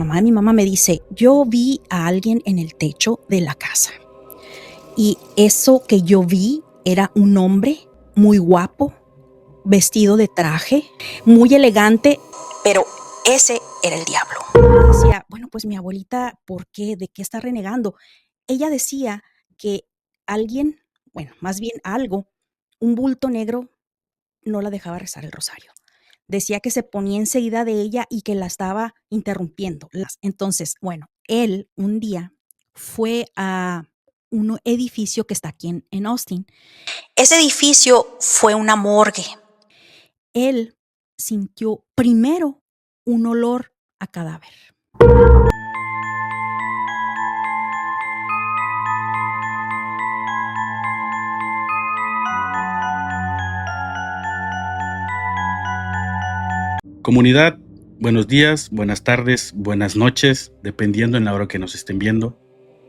Mi mamá me dice, yo vi a alguien en el techo de la casa y eso que yo vi era un hombre muy guapo, vestido de traje, muy elegante, pero ese era el diablo. Yo decía, bueno, pues mi abuelita, ¿por qué? ¿De qué está renegando? Ella decía que alguien, bueno, más bien algo, un bulto negro no la dejaba rezar el rosario. Decía que se ponía enseguida de ella y que la estaba interrumpiendo. Entonces, bueno, él un día fue a un edificio que está aquí en Austin. Ese edificio fue una morgue. Él sintió primero un olor a cadáver. Comunidad, buenos días, buenas tardes, buenas noches, dependiendo en la hora que nos estén viendo.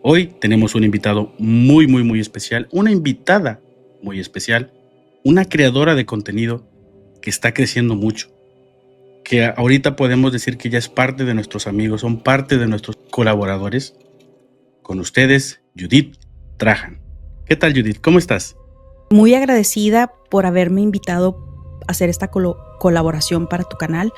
Hoy tenemos un invitado muy especial, una invitada muy especial, una creadora de contenido que está creciendo mucho, que ahorita podemos decir que ya es parte de nuestros amigos, son parte de nuestros colaboradores. Con ustedes, Judith Trajan. ¿Qué tal, Judith? ¿Cómo estás? Muy agradecida por haberme invitado a hacer esta colaboración para tu canal.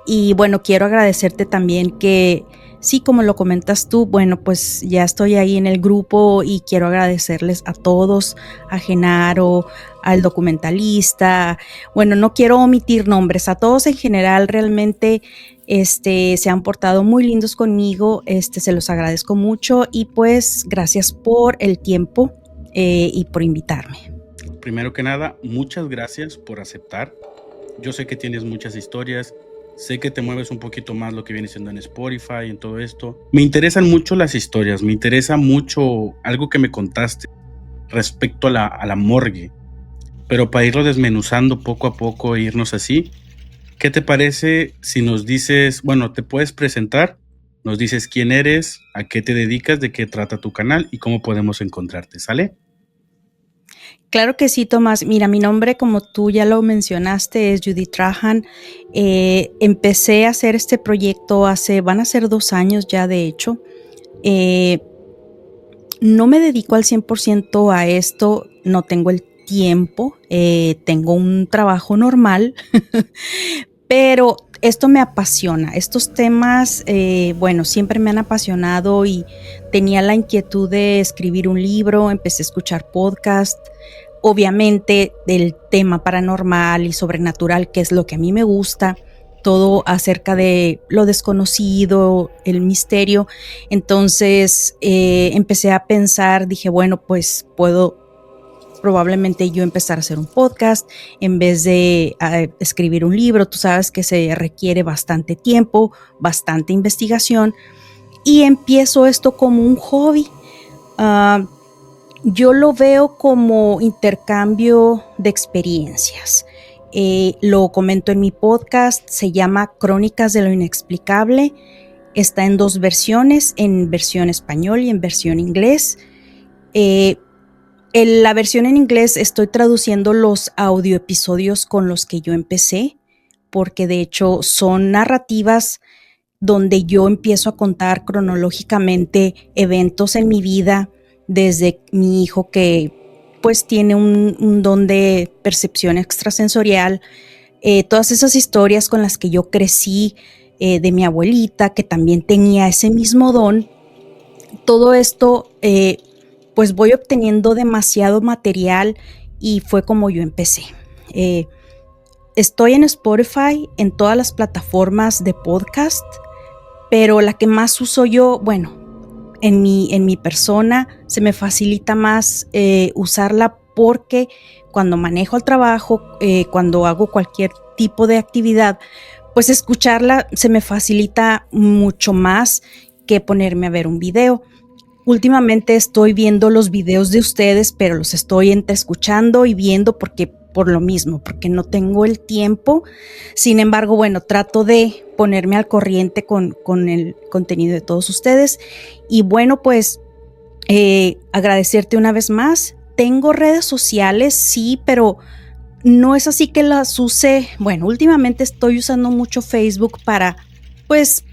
Y bueno, quiero agradecerte también que, sí, como lo comentas tú, bueno, pues ya estoy ahí en el grupo y quiero agradecerles a todos, a Genaro, al documentalista. Bueno, no quiero omitir nombres, a todos en general realmente se han portado muy lindos conmigo, se los agradezco mucho y pues gracias por el tiempo y por invitarme. Primero que nada, muchas gracias por aceptar. Yo sé que tienes muchas historias, sé que te mueves un poquito más lo que viene siendo en Spotify, en todo esto. Me interesan mucho las historias, me interesa mucho algo que me contaste respecto a la morgue. Pero para irlo desmenuzando poco a poco e irnos así, ¿qué te parece si nos dices, bueno, te puedes presentar, nos dices quién eres, a qué te dedicas, de qué trata tu canal y cómo podemos encontrarte, ¿sale? Claro que sí, Tomás. Mira, mi nombre, como tú ya lo mencionaste, es Judith Trajan. Empecé a hacer este proyecto van a ser 2 años ya, de hecho. No me dedico al 100% a esto, no tengo el tiempo, tengo un trabajo normal, pero esto me apasiona. Estos temas, bueno, siempre me han apasionado y tenía la inquietud de escribir un libro, empecé a escuchar podcast, obviamente del tema paranormal y sobrenatural, que es lo que a mí me gusta, todo acerca de lo desconocido, el misterio. Entonces empecé a pensar, dije, bueno, pues puedo probablemente yo empezar a hacer un podcast en vez de escribir un libro. Tú sabes que se requiere bastante tiempo, bastante investigación, y empiezo esto como un hobby. Yo lo veo como intercambio de experiencias. Lo comento en mi podcast, se llama Crónicas de lo Inexplicable. Está en 2 versiones, en versión español y en versión inglés. En la versión en inglés estoy traduciendo los audioepisodios con los que yo empecé, porque de hecho son narrativas donde yo empiezo a contar cronológicamente eventos en mi vida, desde mi hijo que pues tiene un don de percepción extrasensorial, todas esas historias con las que yo crecí, de mi abuelita que también tenía ese mismo don. Todo esto pues voy obteniendo demasiado material y fue como yo empecé. Estoy en Spotify, en todas las plataformas de podcast, pero la que más uso yo, bueno, en mi persona se me facilita más usarla porque cuando manejo el trabajo, cuando hago cualquier tipo de actividad, pues escucharla se me facilita mucho más que ponerme a ver un video. Últimamente estoy viendo los videos de ustedes, pero los estoy entre escuchando y viendo porque por lo mismo, porque no tengo el tiempo. Sin embargo, bueno, trato de ponerme al corriente con el contenido de todos ustedes. Y bueno, pues agradecerte una vez más. Tengo redes sociales, sí, pero no es así que las use. Bueno, últimamente estoy usando mucho Facebook para, pues,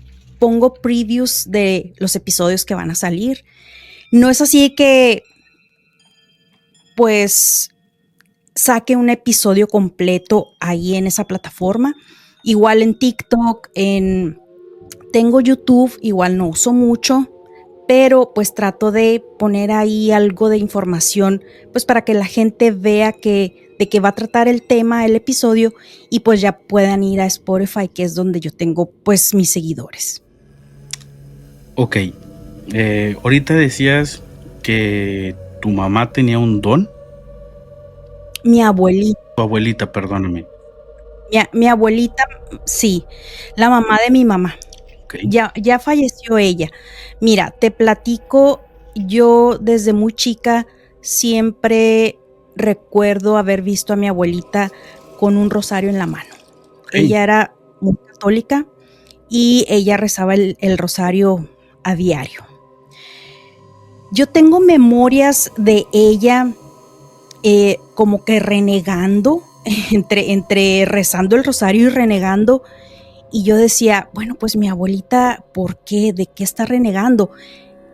pongo previews de los episodios que van a salir. No es así que pues saque un episodio completo ahí en esa plataforma. Igual en TikTok, tengo YouTube, igual no uso mucho, pero pues trato de poner ahí algo de información, pues para que la gente vea de qué va a tratar el tema, el episodio, y pues ya puedan ir a Spotify, que es donde yo tengo pues mis seguidores. Ok, ahorita decías que tu mamá tenía un don. Mi abuelita. Tu abuelita, perdóname. Mi abuelita, sí, la mamá de mi mamá. Okay. Ya falleció ella. Mira, te platico, yo desde muy chica siempre recuerdo haber visto a mi abuelita con un rosario en la mano. Okay. Ella era muy católica y ella rezaba el rosario a diario. Yo tengo memorias de ella como que renegando, entre rezando el rosario y renegando. Y yo decía, bueno, pues mi abuelita, ¿por qué? ¿De qué está renegando?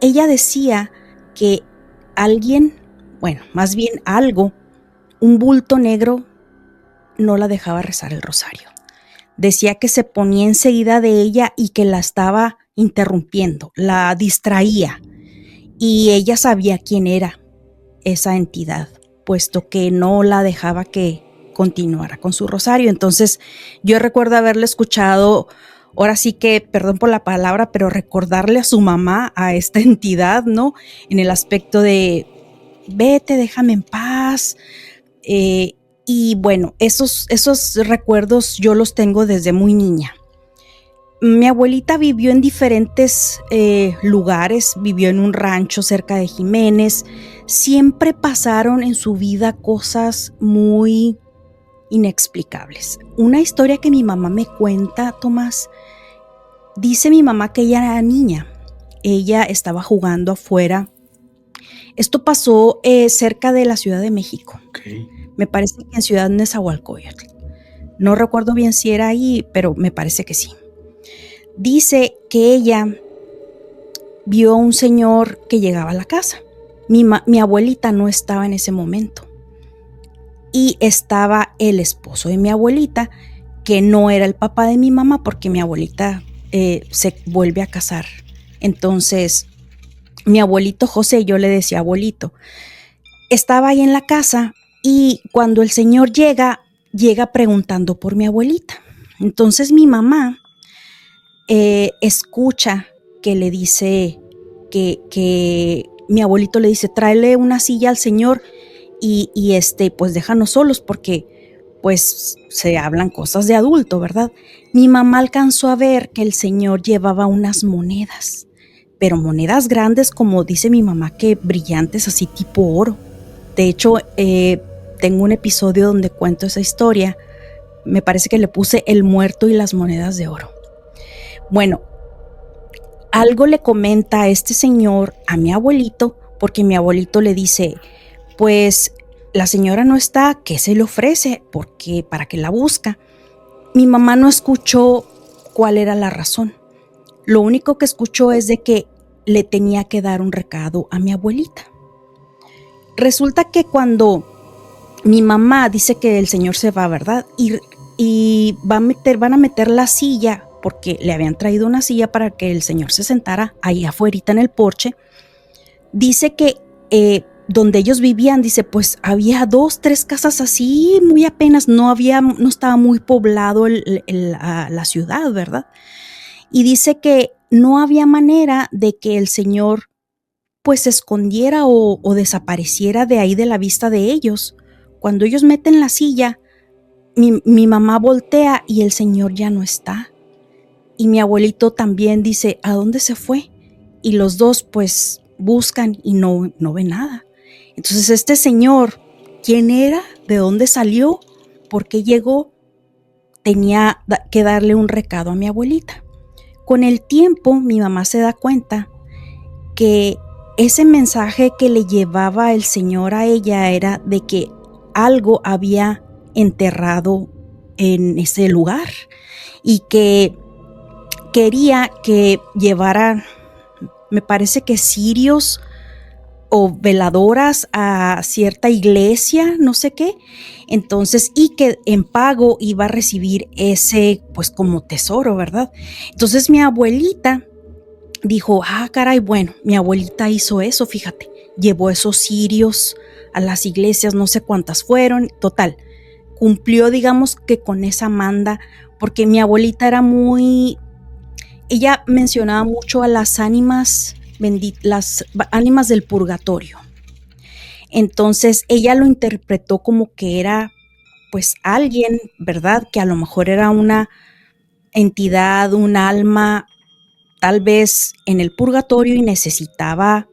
Ella decía que alguien, bueno, más bien algo, un bulto negro, no la dejaba rezar el rosario. Decía que se ponía enseguida de ella y que la estaba interrumpiendo, la distraía. Y ella sabía quién era esa entidad, puesto que no la dejaba que continuara con su rosario. Entonces yo recuerdo haberle escuchado, ahora sí que, perdón por la palabra, pero recordarle a su mamá, a esta entidad, ¿no? En el aspecto de, vete, déjame en paz. Y bueno, esos recuerdos yo los tengo desde muy niña. Mi abuelita vivió en diferentes lugares, vivió en un rancho cerca de Jiménez. Siempre pasaron en su vida cosas muy inexplicables. Una historia que mi mamá me cuenta, Tomás, dice mi mamá que ella era niña. Ella estaba jugando afuera. Esto pasó cerca de la Ciudad de México. Okay. Me parece que en Ciudad Nezahualcóyotl. No recuerdo bien si era ahí, pero me parece que sí. Dice que ella vio a un señor que llegaba a la casa. Mi abuelita no estaba en ese momento. Y estaba el esposo de mi abuelita, que no era el papá de mi mamá, porque mi abuelita se vuelve a casar. Entonces, mi abuelito José, yo le decía abuelito, estaba ahí en la casa y cuando el señor llega preguntando por mi abuelita. Entonces mi mamá escucha que le dice que mi abuelito le dice, tráele una silla al señor y pues déjanos solos porque pues se hablan cosas de adulto, ¿verdad? Mi mamá alcanzó a ver que el señor llevaba unas monedas, pero monedas grandes, como dice mi mamá, que brillantes, así tipo oro. De hecho, tengo un episodio donde cuento esa historia. Me parece que le puse el muerto y las monedas de oro. Bueno, algo le comenta a este señor a mi abuelito, porque mi abuelito le dice, pues la señora no está, ¿qué se le ofrece? Porque para qué la busca. Mi mamá no escuchó cuál era la razón. Lo único que escuchó es de que le tenía que dar un recado a mi abuelita. Resulta que cuando mi mamá dice que el señor se va, ¿verdad? Y van a meter la silla, porque le habían traído una silla para que el señor se sentara ahí afuerita en el porche. Dice que donde ellos vivían, dice, pues había 2, 3 casas así, muy apenas, no estaba muy poblado la ciudad, ¿verdad? Y dice que no había manera de que el señor pues se escondiera o desapareciera de ahí de la vista de ellos. Cuando ellos meten la silla, mi mamá voltea y el señor ya no está. Y mi abuelito también dice, ¿a dónde se fue? Y los dos pues buscan y no ven nada. Entonces este señor, ¿quién era? ¿De dónde salió? ¿Por qué llegó? Tenía que darle un recado a mi abuelita. Con el tiempo mi mamá se da cuenta que ese mensaje que le llevaba el señor a ella era de que algo había enterrado en ese lugar y que quería que llevara, me parece que cirios o veladoras a cierta iglesia, no sé qué. Entonces, y que en pago iba a recibir ese, pues como tesoro, ¿verdad? Entonces mi abuelita dijo, caray, bueno, mi abuelita hizo eso, fíjate, llevó esos cirios a las iglesias, no sé cuántas fueron, total, cumplió, digamos que con esa manda, porque mi abuelita era muy, ella mencionaba mucho a las ánimas las ánimas del purgatorio. Entonces ella lo interpretó como que era pues alguien, ¿verdad? Que a lo mejor era una entidad, un alma, tal vez en el purgatorio y necesitaba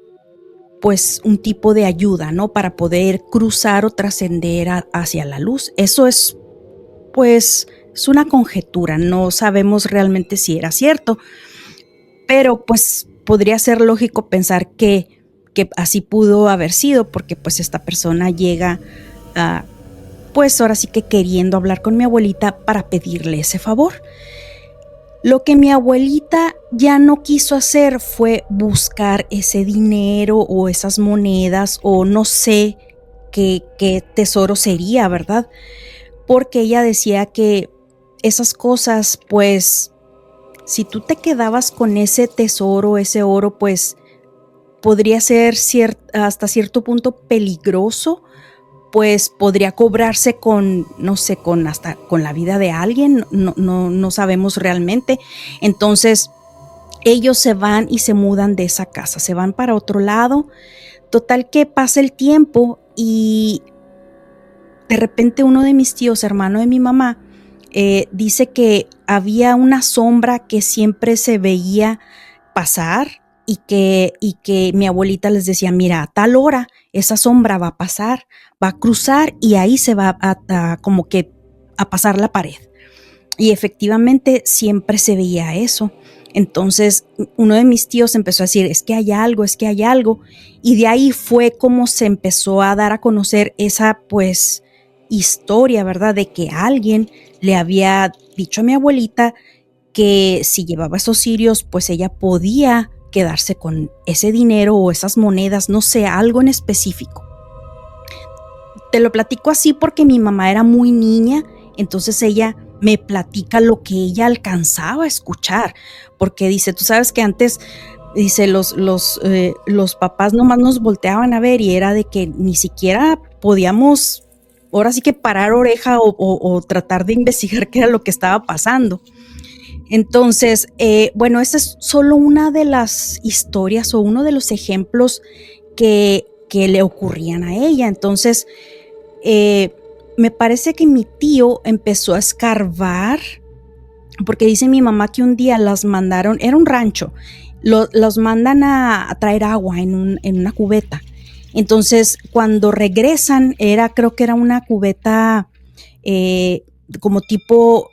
pues un tipo de ayuda, ¿no? Para poder cruzar o trascender hacia la luz. Eso es pues es una conjetura, no sabemos realmente si era cierto, pero pues podría ser lógico pensar que así pudo haber sido, porque pues esta persona llega a, pues ahora sí que queriendo hablar con mi abuelita para pedirle ese favor. Lo que mi abuelita ya no quiso hacer fue buscar ese dinero o esas monedas o no sé qué tesoro sería, ¿verdad? Porque ella decía que esas cosas, pues, si tú te quedabas con ese tesoro, ese oro, pues podría ser hasta cierto punto peligroso, pues podría cobrarse con, no sé, hasta con la vida de alguien, no sabemos realmente. Entonces, ellos se van y se mudan de esa casa, se van para otro lado. Total que pasa el tiempo y de repente uno de mis tíos, hermano de mi mamá, dice que había una sombra que siempre se veía pasar y que mi abuelita les decía, mira, a tal hora esa sombra va a pasar, va a cruzar y ahí se va como que a pasar la pared. Y efectivamente siempre se veía eso. Entonces uno de mis tíos empezó a decir, es que hay algo, es que hay algo. Y de ahí fue como se empezó a dar a conocer esa pues historia, ¿verdad? De que alguien le había dicho a mi abuelita que si llevaba esos cirios, pues ella podía quedarse con ese dinero o esas monedas, no sé, algo en específico. Te lo platico así porque mi mamá era muy niña, entonces ella me platica lo que ella alcanzaba a escuchar, porque dice, tú sabes que antes, dice, los papás nomás nos volteaban a ver y era de que ni siquiera podíamos, ahora sí que parar oreja o tratar de investigar qué era lo que estaba pasando. Entonces, bueno, esta es solo una de las historias o uno de los ejemplos que le ocurrían a ella. Entonces, me parece que mi tío empezó a escarbar, porque dice mi mamá que un día las mandaron, era un rancho, los mandan a traer agua en una cubeta. Entonces, cuando regresan, creo que era una cubeta como tipo,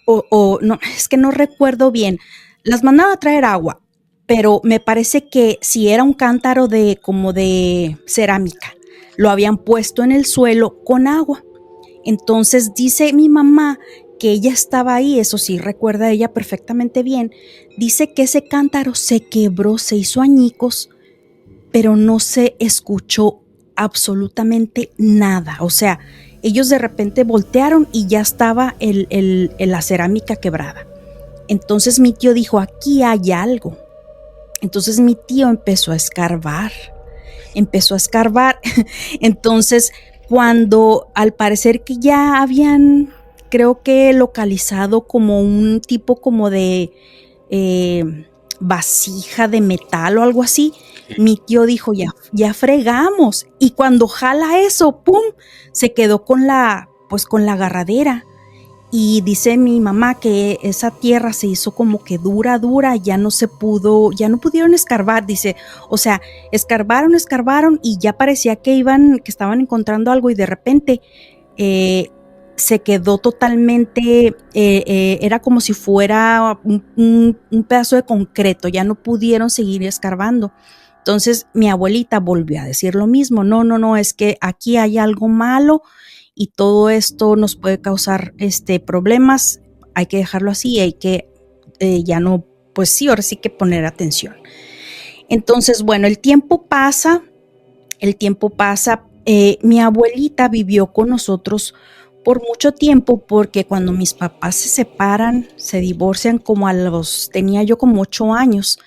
o no, es que no recuerdo bien, las mandaban a traer agua, pero me parece que si era un cántaro como de cerámica, lo habían puesto en el suelo con agua. Entonces dice mi mamá que ella estaba ahí, eso sí, recuerda ella perfectamente bien. Dice que ese cántaro se quebró, se hizo añicos, pero no se escuchó absolutamente nada. O sea, ellos de repente voltearon y ya estaba la cerámica quebrada. Entonces mi tío dijo, aquí hay algo. Entonces mi tío empezó a escarbar. Entonces, cuando al parecer que ya habían, creo que localizado como un tipo como de vasija de metal o algo así, mi tío dijo, ya fregamos. Y cuando jala eso, ¡pum!, se quedó pues con la agarradera. Y dice mi mamá que esa tierra se hizo como que dura, ya no pudieron escarbar, dice, o sea, escarbaron y ya parecía que estaban encontrando algo y de repente se quedó totalmente, era como si fuera un pedazo de concreto, ya no pudieron seguir escarbando. Entonces mi abuelita volvió a decir lo mismo, no, es que aquí hay algo malo y todo esto nos puede causar problemas, hay que dejarlo así, hay que ya no, pues sí, ahora sí que poner atención. Entonces, bueno, el tiempo pasa. Mi abuelita vivió con nosotros por mucho tiempo porque cuando mis papás se separan, se divorcian tenía yo como 8 años.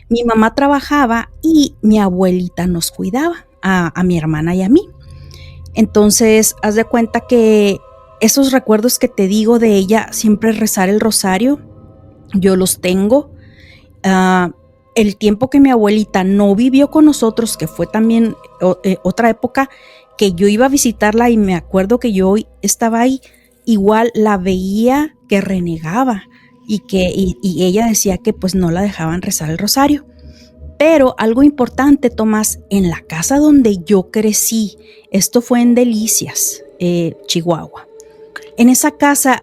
Mi mamá trabajaba y mi abuelita nos cuidaba a mi hermana y a mí. Entonces, haz de cuenta que esos recuerdos que te digo de ella, siempre rezar el rosario, yo los tengo. Ah, el tiempo que mi abuelita no vivió con nosotros, que fue también otra época que yo iba a visitarla y me acuerdo que yo estaba ahí, igual la veía que renegaba y ella decía que pues no la dejaban rezar el rosario. Pero algo importante, Tomás, en la casa donde yo crecí, esto fue en Delicias, Chihuahua. En esa casa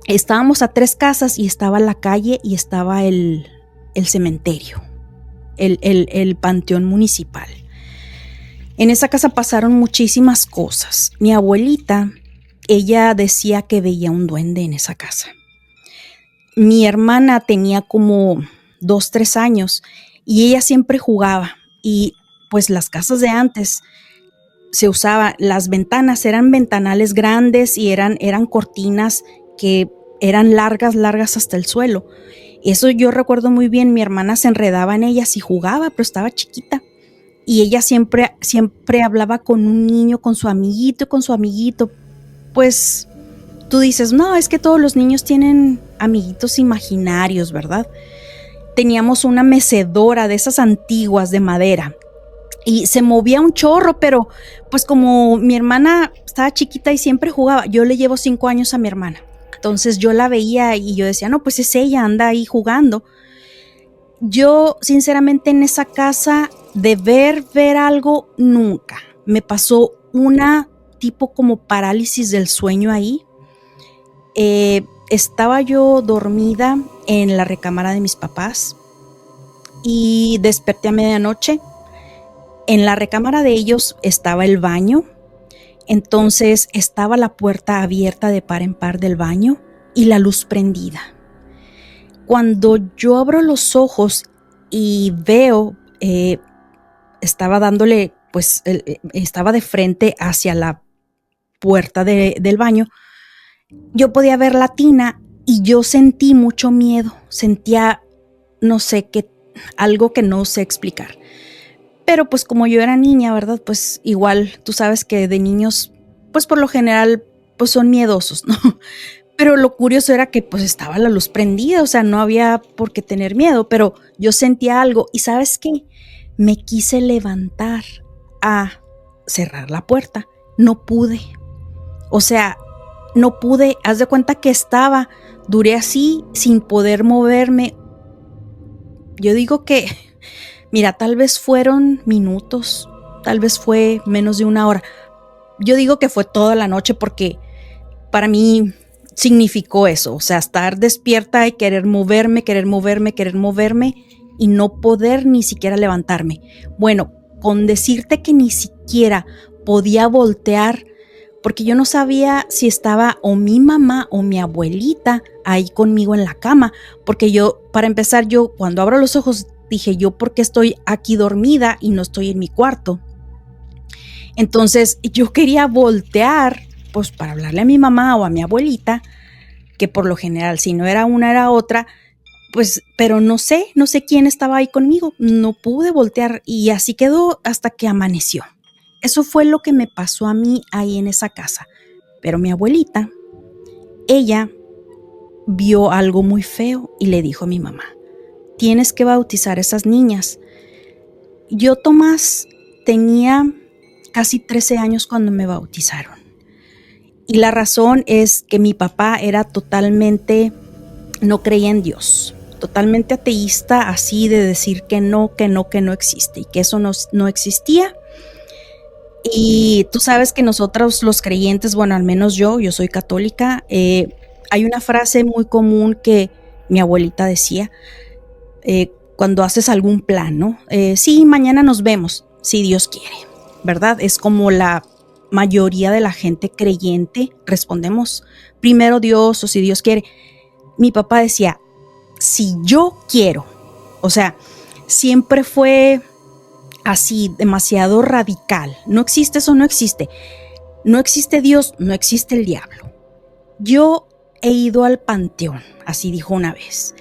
estábamos a 3 casas y estaba la calle y estaba el cementerio, el panteón municipal. En esa casa pasaron muchísimas cosas. Mi abuelita, ella decía que veía un duende en esa casa. Mi hermana tenía como 2, 3 años y ella siempre jugaba y pues las casas de antes se usaba, las ventanas eran ventanales grandes y eran cortinas que eran largas hasta el suelo. Eso yo recuerdo muy bien, mi hermana se enredaba en ellas y jugaba, pero estaba chiquita. Y ella siempre hablaba con un niño, con su amiguito. Pues tú dices, no, es que todos los niños tienen amiguitos imaginarios, ¿verdad? Teníamos una mecedora de esas antiguas de madera y se movía un chorro, pero pues como mi hermana estaba chiquita y siempre jugaba, yo le llevo 5 años a mi hermana. Entonces yo la veía y yo decía, no, pues es ella, anda ahí jugando. Yo, sinceramente, en esa casa, de ver algo, nunca. Me pasó una tipo como parálisis del sueño ahí. Estaba yo dormida en la recámara de mis papás y desperté a medianoche. En la recámara de ellos estaba el baño. Entonces estaba la puerta abierta de par en par del baño y la luz prendida. Cuando yo abro los ojos y veo, estaba dándole, pues estaba de frente hacia la puerta del baño, yo podía ver la tina y yo sentí mucho miedo, sentía, no sé, algo que no sé explicar. Pero pues como yo era niña, ¿verdad? Pues igual tú sabes que de niños, pues por lo general, pues son miedosos, ¿no? Pero lo curioso era que pues estaba la luz prendida, o sea, no había por qué tener miedo, pero yo sentía algo y ¿sabes qué? Me quise levantar a cerrar la puerta, no pude, o sea, no pude, haz de cuenta que duré así sin poder moverme. Yo digo que, mira, tal vez fueron minutos, tal vez fue menos de 1 hora. Yo digo que fue toda la noche porque para mí significó eso, o sea, estar despierta y querer moverme y no poder ni siquiera levantarme. Bueno, con decirte que ni siquiera podía voltear porque yo no sabía si estaba o mi mamá o mi abuelita ahí conmigo en la cama, porque para empezar, cuando abro los ojos dije yo, ¿por qué estoy aquí dormida y no estoy en mi cuarto? Entonces yo quería voltear pues para hablarle a mi mamá o a mi abuelita, que por lo general si no era una era otra, pues, pero no sé quién estaba ahí conmigo, no pude voltear y así quedó hasta que amaneció. Eso fue lo que me pasó a mí ahí en esa casa. Pero mi abuelita, ella vio algo muy feo y le dijo a mi mamá, tienes que bautizar a esas niñas. Yo, Tomás, tenía casi 13 años cuando me bautizaron. Y la razón es que mi papá era no creía en Dios, totalmente ateísta, así de decir que no existe y que eso no existía. Y tú sabes que nosotros los creyentes, bueno, al menos yo soy católica, hay una frase muy común que mi abuelita decía cuando haces algún plan, ¿no? Sí, mañana nos vemos, si Dios quiere, ¿verdad? Es como la mayoría de la gente creyente respondemos, primero Dios o si Dios quiere. mi papá decía, si yo quiero, o sea, siempre fue así, demasiado radical. No existe eso, no existe. No existe Dios, no existe el diablo. Yo he ido al panteón, así dijo una vez.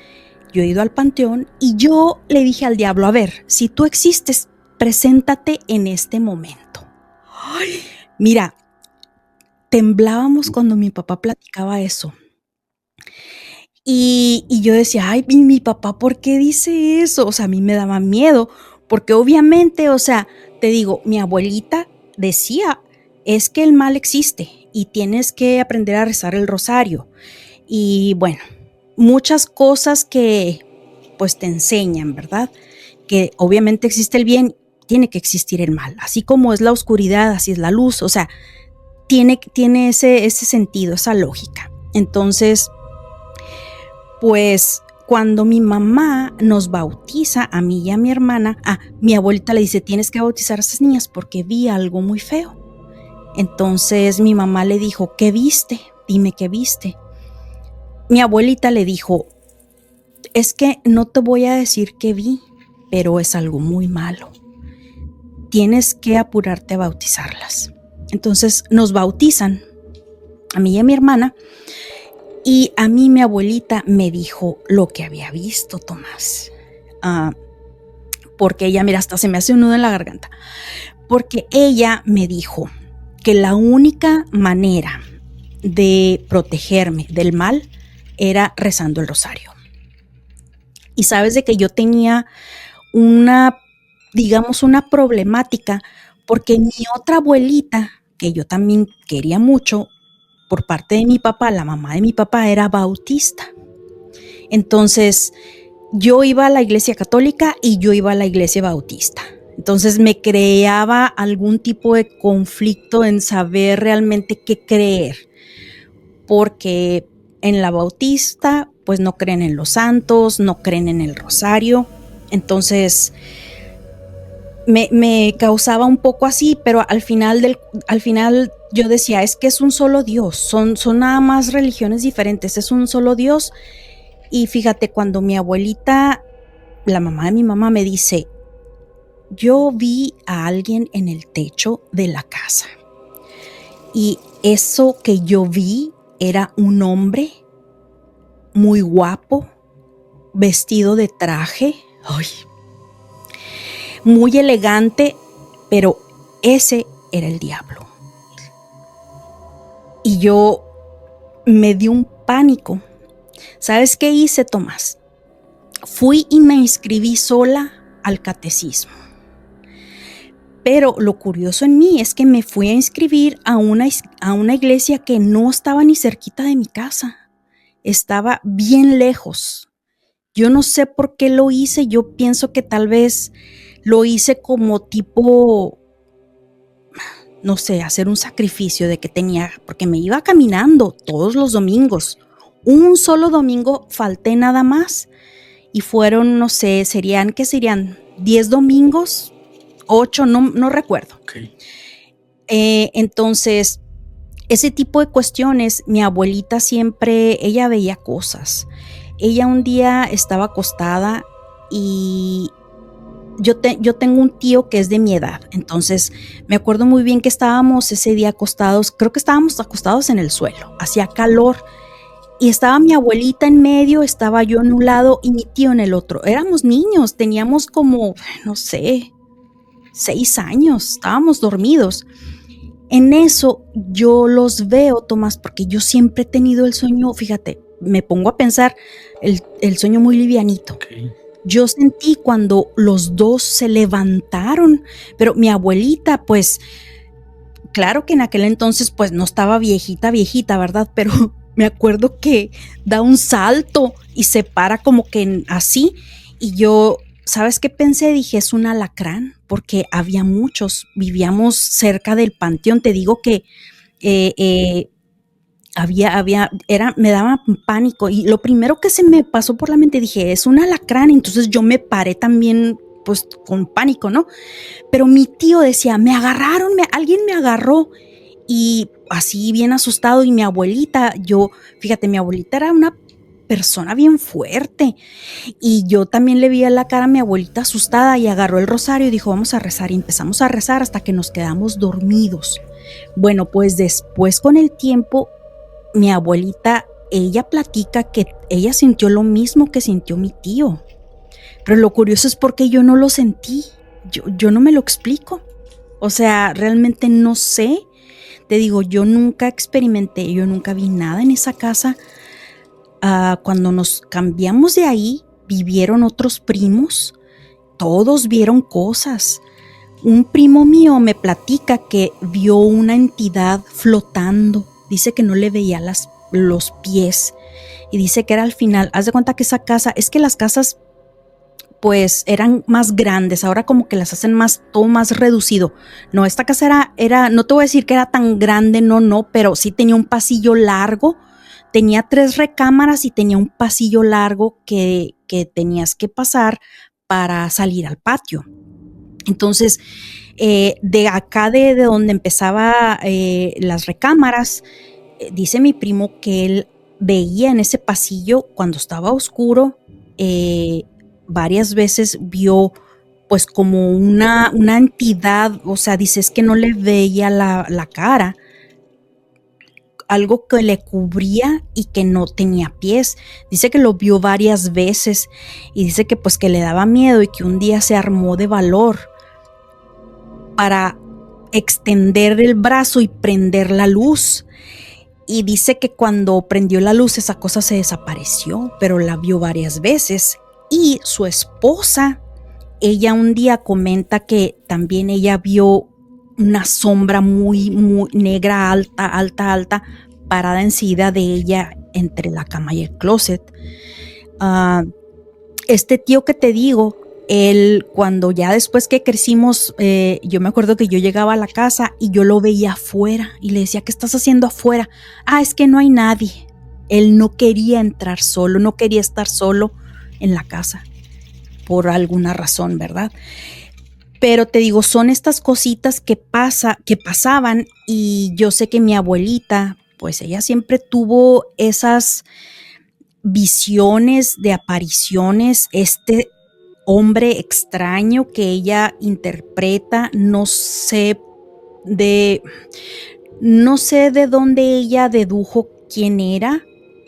Yo he ido al panteón y yo le dije al diablo, a ver, si tú existes, preséntate en este momento. Ay, mira, temblábamos cuando mi papá platicaba eso. Y yo decía, ay, mi papá, ¿por qué dice eso? O sea, a mí me daba miedo, porque obviamente, o sea, te digo, mi abuelita decía, es que el mal existe y tienes que aprender a rezar el rosario. Y bueno, muchas cosas que pues te enseñan, ¿verdad? Que obviamente existe el bien, tiene que existir el mal. Así como es la oscuridad, así es la luz. O sea, tiene ese sentido, esa lógica. Entonces, pues cuando mi mamá nos bautiza, a mí y a mi hermana, mi abuelita le dice, tienes que bautizar a esas niñas porque vi algo muy feo. Entonces mi mamá le dijo, ¿qué viste? Dime qué viste. Mi abuelita le dijo, es que no te voy a decir qué vi, pero es algo muy malo. Tienes que apurarte a bautizarlas. Entonces nos bautizan, a mí y a mi hermana, y a mí mi abuelita me dijo lo que había visto, Tomás. Porque ella, mira, hasta se me hace un nudo en la garganta. Porque ella me dijo que la única manera de protegerme del mal era rezando el rosario. Y sabes de que yo tenía una problemática, porque mi otra abuelita, que yo también quería mucho, por parte de mi papá, la mamá de mi papá era bautista. Entonces, yo iba a la iglesia católica y yo iba a la iglesia bautista. Entonces me creaba algún tipo de conflicto en saber realmente qué creer, porque en la bautista pues no creen en los santos, no creen en el rosario. Entonces me causaba un poco así, pero al final yo decía, es que es un solo Dios, son nada más religiones diferentes, es un solo Dios. Y fíjate, cuando mi abuelita, la mamá de mi mamá, me dice, yo vi a alguien en el techo de la casa, y eso que yo vi era un hombre muy guapo, vestido de traje, muy elegante, pero ese era el diablo. Y yo me dio un pánico. ¿Sabes qué hice, Tomás? Fui y me inscribí sola al catecismo. Pero lo curioso en mí es que me fui a inscribir a una iglesia que no estaba ni cerquita de mi casa. Estaba bien lejos. Yo no sé por qué lo hice. Yo pienso que tal vez lo hice como tipo, no sé, hacer un sacrificio de que tenía, porque me iba caminando todos los domingos. Un solo domingo falté nada más y fueron, no sé, serían 10 domingos, 8, no recuerdo. Okay. Entonces, ese tipo de cuestiones, mi abuelita siempre, ella veía cosas. Ella un día estaba acostada y yo tengo un tío que es de mi edad, entonces me acuerdo muy bien que estábamos ese día acostados, creo que estábamos acostados en el suelo, hacía calor y estaba mi abuelita en medio, estaba yo en un lado y mi tío en el otro. Éramos niños, teníamos como, no sé, 6 años, estábamos dormidos. En eso yo los veo, Tomás, porque yo siempre he tenido el sueño, fíjate, me pongo a pensar, el sueño muy livianito. Okay. Yo sentí cuando los dos se levantaron, pero mi abuelita, pues, claro que en aquel entonces, pues, no estaba viejita, ¿verdad? Pero me acuerdo que da un salto y se para como que así, y yo, ¿sabes qué pensé? Dije, es un alacrán, porque había muchos, vivíamos cerca del panteón, te digo que me daba pánico, y lo primero que se me pasó por la mente, dije, es un alacrán. Entonces yo me paré también, pues, con pánico, ¿no? Pero mi tío decía, me agarraron, alguien me agarró, y así bien asustado. Y mi abuelita, fíjate, mi abuelita era una persona bien fuerte. Y yo también le vi a la cara a mi abuelita asustada y agarró el rosario y dijo, vamos a rezar. Y empezamos a rezar hasta que nos quedamos dormidos. Bueno, pues después con el tiempo, mi abuelita, ella platica que ella sintió lo mismo que sintió mi tío. Pero lo curioso es porque yo no lo sentí. Yo no me lo explico. O sea, realmente no sé. Te digo, yo nunca experimenté, yo nunca vi nada en esa casa. Cuando nos cambiamos de ahí, vivieron otros primos, todos vieron cosas. Un primo mío me platica que vio una entidad flotando, dice que no le veía los pies y dice que era al final. Haz de cuenta que esa casa, es que las casas pues eran más grandes, ahora como que las hacen todo más reducido. No, esta casa era, no te voy a decir que era tan grande, no, pero sí tenía un pasillo largo. Tenía 3 recámaras y tenía un pasillo largo que tenías que pasar para salir al patio. Entonces, de acá de donde empezaba las recámaras, dice mi primo que él veía en ese pasillo cuando estaba oscuro, varias veces vio pues como una entidad, o sea, dices que no le veía la cara, algo que le cubría y que no tenía pies. Dice que lo vio varias veces y dice que pues que le daba miedo y que un día se armó de valor para extender el brazo y prender la luz. Y dice que cuando prendió la luz esa cosa se desapareció, pero la vio varias veces. Y su esposa, ella un día comenta que también ella vio una sombra muy, muy negra, alta, parada enseguida de ella entre la cama y el closet. Este tío que te digo, él cuando ya después que crecimos, yo me acuerdo que yo llegaba a la casa y yo lo veía afuera y le decía, ¿qué estás haciendo afuera? Es que no hay nadie. Él no quería entrar solo, no quería estar solo en la casa por alguna razón, ¿verdad? Pero te digo, son estas cositas que pasaban y yo sé que mi abuelita, pues ella siempre tuvo esas visiones de apariciones, este hombre extraño que ella interpreta, no sé de dónde ella dedujo quién era.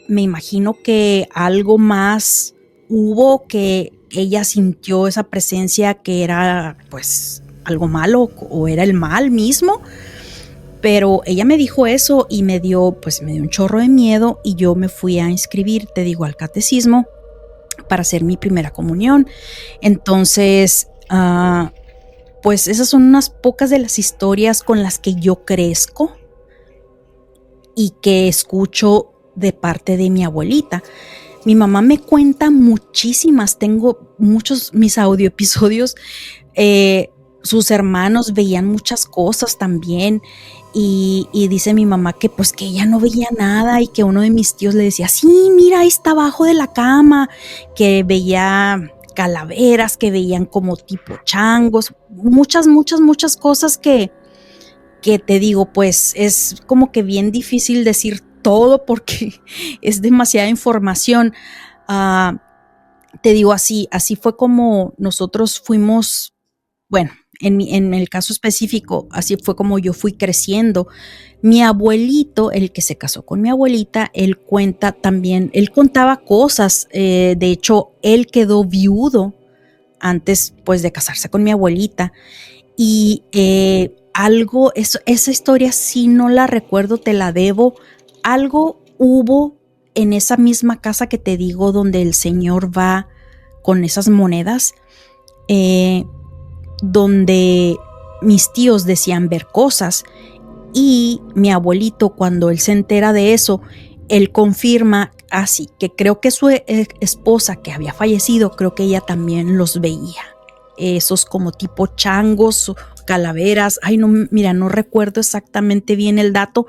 Me imagino que algo más hubo, que ella sintió esa presencia que era pues algo malo o era el mal mismo. Pero ella me dijo eso y me dio un chorro de miedo y yo me fui a inscribir, te digo, al catecismo para hacer mi primera comunión. Entonces, pues esas son unas pocas de las historias con las que yo crezco y que escucho de parte de mi abuelita. Mi mamá me cuenta muchísimas, tengo muchos mis audioepisodios, sus hermanos veían muchas cosas también y dice mi mamá que pues que ella no veía nada y que uno de mis tíos le decía, sí, mira, ahí está abajo de la cama, que veía calaveras, que veían como tipo changos, muchas cosas que te digo, pues es como que bien difícil decir todo porque es demasiada información. Te digo, así fue como nosotros fuimos, bueno, en el caso específico, así fue como yo fui creciendo. Mi abuelito, el que se casó con mi abuelita, él cuenta también, él contaba cosas, de hecho, él quedó viudo antes pues de casarse con mi abuelita y esa historia sí no la recuerdo, te la debo. Algo hubo en esa misma casa que te digo donde el señor va con esas monedas, donde mis tíos decían ver cosas y mi abuelito cuando él se entera de eso, él confirma así que creo que su esposa que había fallecido, creo que ella también los veía, esos como tipo changos, calaveras, no recuerdo exactamente bien el dato,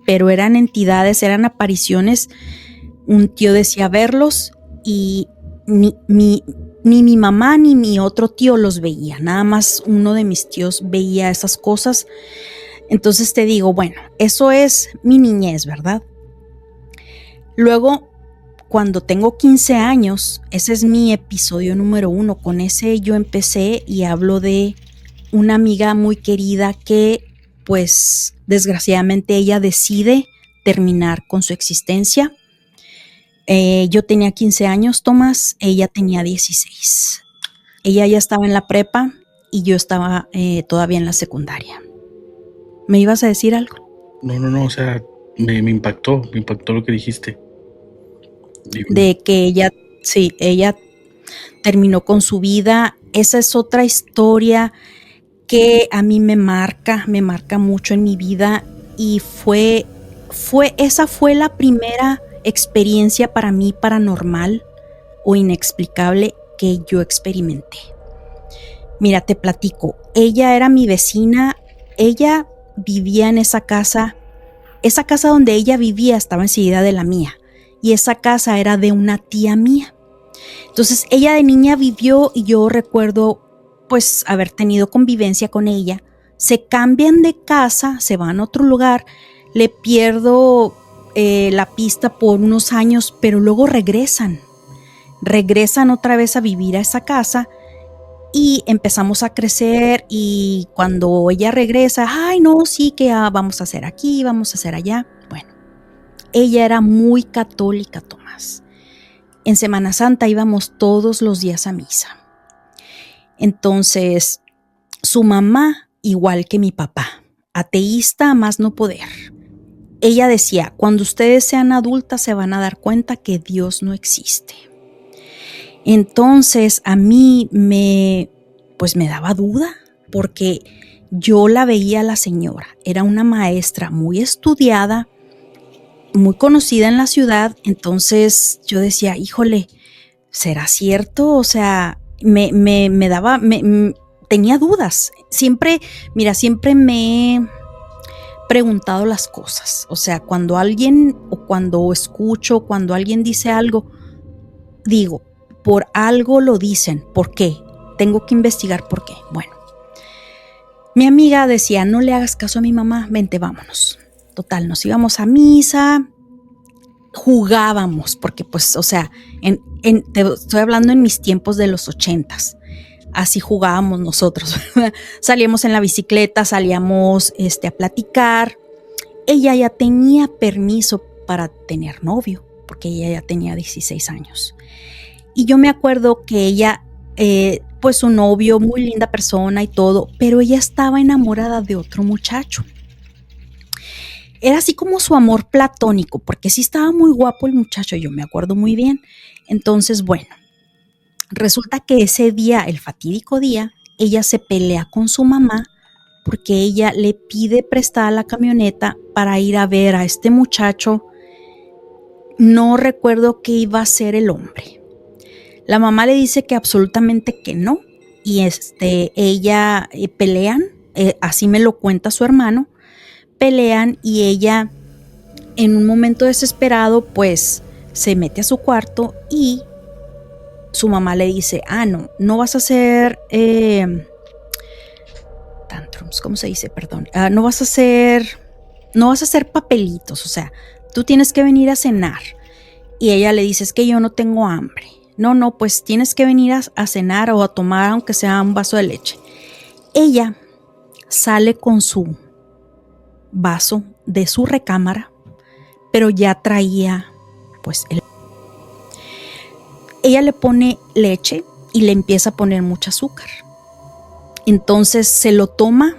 pero eran entidades, eran apariciones. Un tío decía verlos y ni mi mamá ni mi otro tío los veía, nada más uno de mis tíos veía esas cosas. Entonces te digo, bueno, eso es mi niñez, ¿verdad? Luego, cuando tengo 15 años, ese es mi episodio número 1. Con ese yo empecé y hablo de una amiga muy querida que, pues, desgraciadamente ella decide terminar con su existencia. Yo tenía 15 años, Tomás, ella tenía 16. Ella ya estaba en la prepa y yo estaba todavía en la secundaria. ¿Me ibas a decir algo? No, o sea, me impactó lo que dijiste. Digo, De que ella terminó con su vida. Esa es otra historia que a mí me marca mucho en mi vida, y esa fue la primera experiencia para mí paranormal o inexplicable que yo experimenté. Mira, te platico, ella era mi vecina, ella vivía en esa casa donde ella vivía estaba enseguida de la mía, y esa casa era de una tía mía. Entonces ella de niña vivió, y yo recuerdo pues haber tenido convivencia con ella. Se cambian de casa, se van a otro lugar, le pierdo la pista por unos años, pero luego regresan otra vez a vivir a esa casa y empezamos a crecer. Y cuando ella regresa, ay no, sí que vamos a hacer aquí, vamos a hacer allá. Bueno, ella era muy católica, Tomás. En Semana Santa íbamos todos los días a misa. Entonces, su mamá, igual que mi papá, ateísta a más no poder. Ella decía, cuando ustedes sean adultas se van a dar cuenta que Dios no existe. Entonces, a mí me daba duda, porque yo la veía a la señora. Era una maestra muy estudiada, muy conocida en la ciudad. Entonces yo decía, híjole, ¿será cierto? O sea, tenía dudas. Siempre me he preguntado las cosas. O sea, cuando alguien dice algo, digo, por algo lo dicen. ¿Por qué? Tengo que investigar por qué. Bueno, mi amiga decía, no le hagas caso a mi mamá, vente, vámonos. Total, nos íbamos a misa, jugábamos, porque pues, o sea, te estoy hablando en mis tiempos de los 80s. Así jugábamos nosotros. Salíamos en la bicicleta, salíamos a platicar. Ella ya tenía permiso para tener novio, porque ella ya tenía 16 años. Y yo me acuerdo que ella, pues su novio, muy linda persona y todo, pero ella estaba enamorada de otro muchacho. Era así como su amor platónico, porque sí estaba muy guapo el muchacho, yo me acuerdo muy bien. Entonces, bueno, resulta que ese día, el fatídico día, ella se pelea con su mamá porque ella le pide prestada la camioneta para ir a ver a este muchacho. No recuerdo qué iba a ser el hombre. La mamá le dice que absolutamente que no, y ella pelean, así me lo cuenta su hermano. Pelean y ella, en un momento desesperado, pues se mete a su cuarto y su mamá le dice, no vas a hacer tantrums, ¿cómo se dice? Perdón. No vas a hacer papelitos, o sea, tú tienes que venir a cenar. Y ella le dice, es que yo no tengo hambre. No, pues tienes que venir a cenar o a tomar aunque sea un vaso de leche. Ella sale con su vaso de su recámara, pero ya traía pues ella le pone leche y le empieza a poner mucho azúcar. Entonces se lo toma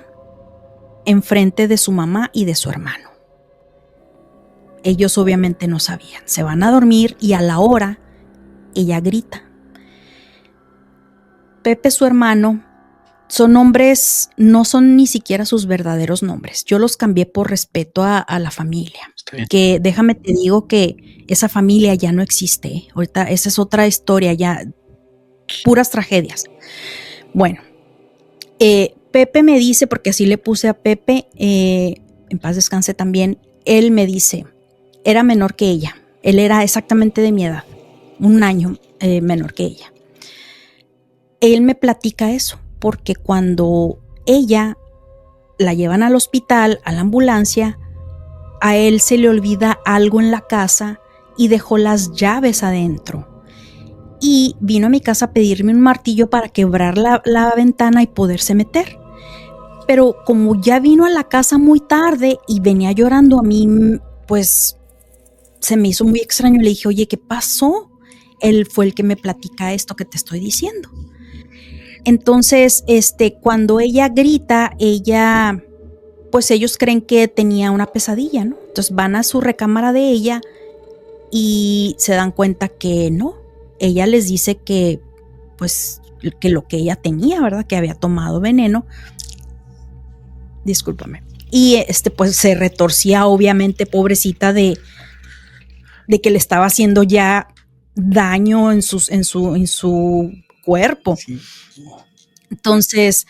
enfrente de su mamá y de su hermano. Ellos obviamente no sabían. Se van a dormir y a la hora ella grita. Pepe, su hermano, son nombres, no son ni siquiera sus verdaderos nombres. Yo los cambié por respeto a la familia. Que déjame te digo que esa familia ya no existe. Ahorita esa es otra historia, ya puras tragedias. Bueno, Pepe me dice, porque así le puse a Pepe, en paz descanse también, él me dice, era menor que ella. Él era exactamente de mi edad, un año menor que ella. Él me platica eso, porque cuando ella la llevan al hospital, a la ambulancia, a él se le olvida algo en la casa y dejó las llaves adentro. Y vino a mi casa a pedirme un martillo para quebrar la ventana y poderse meter. Pero como ya vino a la casa muy tarde y venía llorando, a mí pues se me hizo muy extraño. Le dije, oye, ¿qué pasó? Él fue el que me platica esto que te estoy diciendo. Entonces, cuando ella grita, pues ellos creen que tenía una pesadilla, ¿no? Entonces van a su recámara de ella y se dan cuenta que no. Ella les dice que, pues, que lo que ella tenía, ¿verdad? Que había tomado veneno. Discúlpame. Y pues se retorcía, obviamente, pobrecita, de que le estaba haciendo ya daño en su cuerpo. Sí. Entonces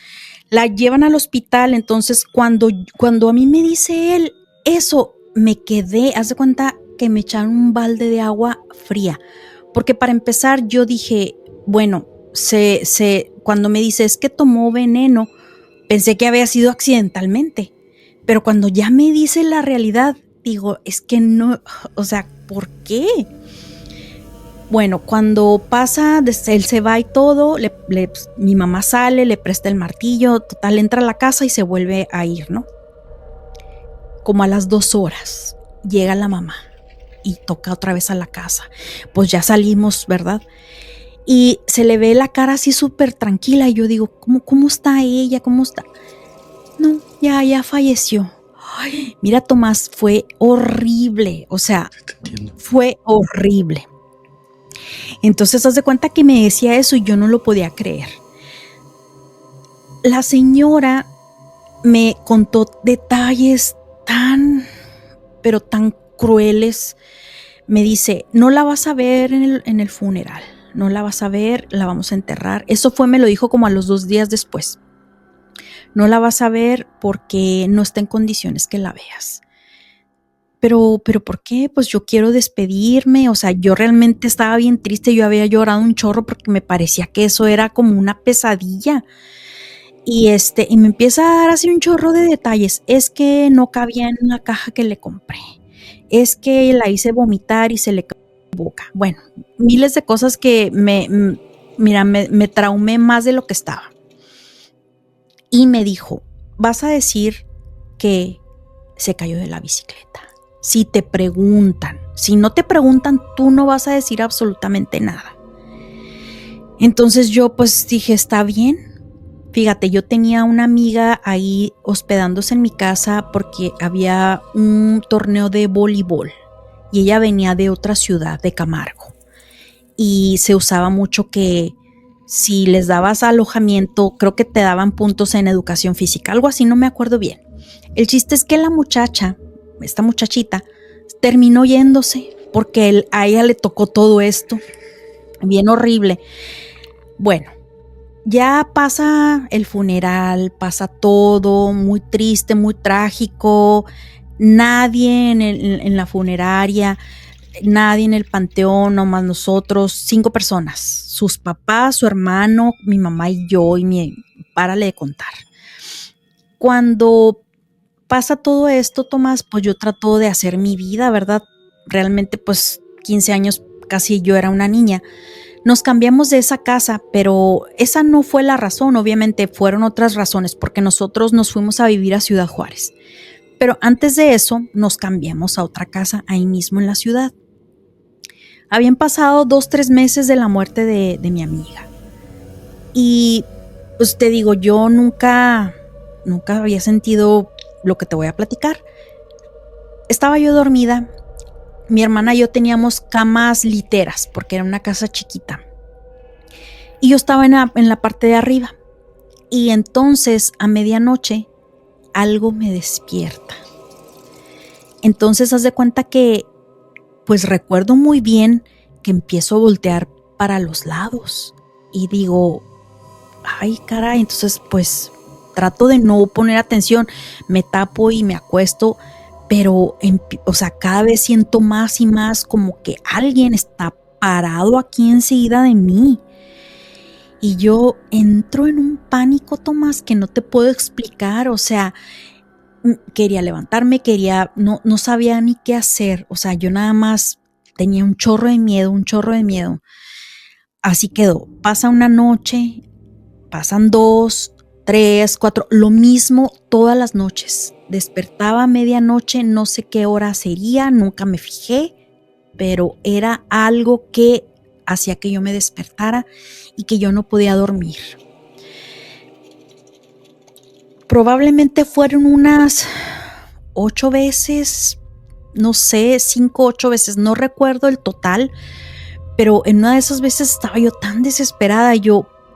la llevan al hospital. Entonces cuando a mí me dice él eso, me quedé, haz de cuenta que me echaron un balde de agua fría, porque para empezar yo dije, bueno, cuando me dice es que tomó veneno, pensé que había sido accidentalmente, pero cuando ya me dice la realidad, digo, es que no, o sea, ¿por qué? Bueno, cuando pasa, él se va y todo, mi mamá sale, le presta el martillo, total, entra a la casa y se vuelve a ir, ¿no? Como a las 2 horas llega la mamá y toca otra vez a la casa. Pues ya salimos, ¿verdad? Y se le ve la cara así súper tranquila y yo digo, ¿cómo está ella? ¿Cómo está? No, ya falleció. Ay, mira, Tomás, fue horrible, o sea, fue horrible. Entonces, haz de cuenta que me decía eso y yo no lo podía creer. La señora me contó detalles pero tan crueles. Me dice, no la vas a ver en el funeral, no la vas a ver, la vamos a enterrar. Eso me lo dijo como a los 2 días después. No la vas a ver porque no está en condiciones que la veas. Pero ¿por qué? Pues yo quiero despedirme, o sea, yo realmente estaba bien triste, yo había llorado un chorro porque me parecía que eso era como una pesadilla. Y me empieza a dar así un chorro de detalles. Es que no cabía en la caja que le compré. Es que la hice vomitar y se le cayó la boca. Bueno, miles de cosas que me traumé más de lo que estaba. Y me dijo, vas a decir que se cayó de la bicicleta. Si te preguntan, si no te preguntan, tú no vas a decir absolutamente nada. Entonces yo pues dije, está bien. Fíjate, yo tenía una amiga ahí hospedándose en mi casa porque había un torneo de voleibol y ella venía de otra ciudad, de Camargo. Y se usaba mucho que si les dabas alojamiento, creo que te daban puntos en educación física, algo así, no me acuerdo bien. El chiste es que esta muchachita, terminó yéndose porque a ella le tocó todo esto, bien horrible. Bueno, ya pasa el funeral, pasa todo, muy triste, muy trágico, nadie en la funeraria, nadie en el panteón, nomás nosotros, 5 personas, sus papás, su hermano, mi mamá y yo, párale de contar. Cuando pasa todo esto, Tomás, pues yo trato de hacer mi vida, ¿verdad? Realmente, pues 15 años casi yo era una niña. Nos cambiamos de esa casa, pero esa no fue la razón, obviamente fueron otras razones, porque nosotros nos fuimos a vivir a Ciudad Juárez. Pero antes de eso, nos cambiamos a otra casa ahí mismo en la ciudad. Habían pasado 2-3 meses de la muerte de mi amiga. Y pues te digo, yo nunca había sentido lo que te voy a platicar. Estaba yo dormida. Mi hermana y yo teníamos camas literas porque era una casa chiquita. Y yo estaba en la parte de arriba. Y entonces a medianoche algo me despierta. Entonces haz de cuenta que pues recuerdo muy bien que empiezo a voltear para los lados. Y digo, ay caray, entonces pues trato de no poner atención. Me tapo y me acuesto. Pero, o sea, cada vez siento más y más como que alguien está parado aquí enseguida de mí. Y yo entro en un pánico, Tomás, que no te puedo explicar. O sea, quería levantarme, no sabía ni qué hacer. O sea, yo nada más tenía un chorro de miedo, un chorro de miedo. Así quedó. Pasa una noche, pasan 2, 3, 4, lo mismo todas las noches. Despertaba a medianoche, no sé qué hora sería, nunca me fijé, pero era algo que hacía que yo me despertara y que yo no podía dormir. Probablemente fueron unas 8 veces, no sé, 5, 8 veces, no recuerdo el total, pero en una de esas veces estaba yo tan desesperada,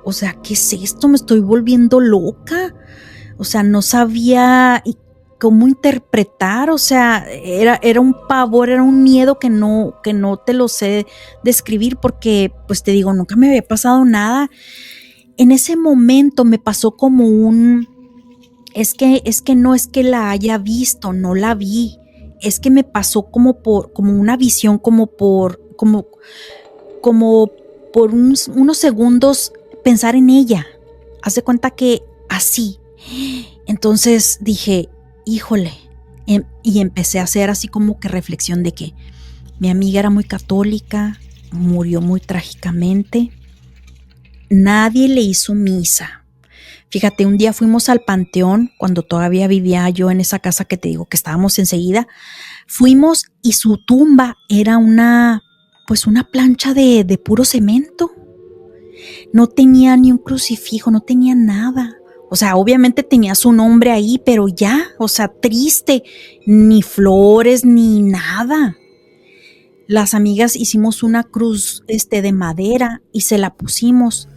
o sea, ¿qué es esto? Me estoy volviendo loca. O sea, no sabía cómo interpretar, o sea, era un pavor, era un miedo que no te lo sé describir porque, pues te digo, nunca me había pasado nada. En ese momento me pasó como es que no es que la haya visto, no la vi, es que me pasó como una visión, como por unos segundos pensar en ella. Haz de cuenta que así. Entonces dije, híjole, y empecé a hacer así como que reflexión de que mi amiga era muy católica, murió muy trágicamente, nadie le hizo misa. Fíjate, un día fuimos al panteón, cuando todavía vivía yo en esa casa que te digo que estábamos enseguida, fuimos y su tumba era una plancha de puro cemento. No tenía ni un crucifijo, no tenía nada. O sea, obviamente tenía su nombre ahí, pero ya, o sea, triste, ni flores, ni nada. Las amigas hicimos una cruz de madera y se la pusimos.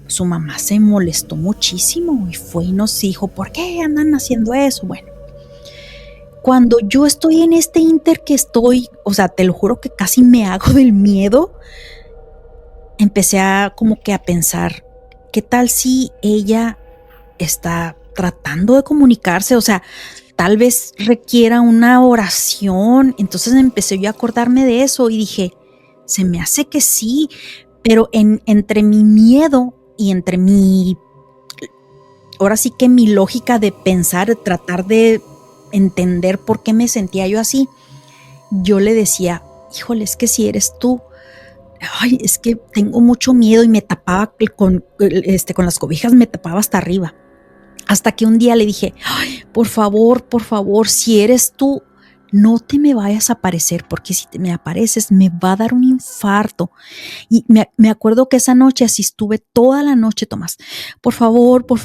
Su mamá se molestó muchísimo y fue y nos dijo, ¿por qué andan haciendo eso? Bueno, cuando yo estoy en este inter que estoy, o sea, te lo juro que casi me hago del miedo, empecé como que a pensar, ¿qué tal si ella está tratando de comunicarse? O sea, tal vez requiera una oración. Entonces empecé yo a acordarme de eso y dije, se me hace que sí, pero entre mi miedo y entre ahora sí que mi lógica de pensar, tratar de entender por qué me sentía yo así, yo le decía, híjole, es que si eres tú, ay, es que tengo mucho miedo, y me tapaba con las cobijas, me tapaba hasta arriba. Hasta que un día le dije, ay, por favor, si eres tú, no te me vayas a aparecer, porque si te me apareces me va a dar un infarto. Y me acuerdo que esa noche así estuve toda la noche, Tomás. Por favor, no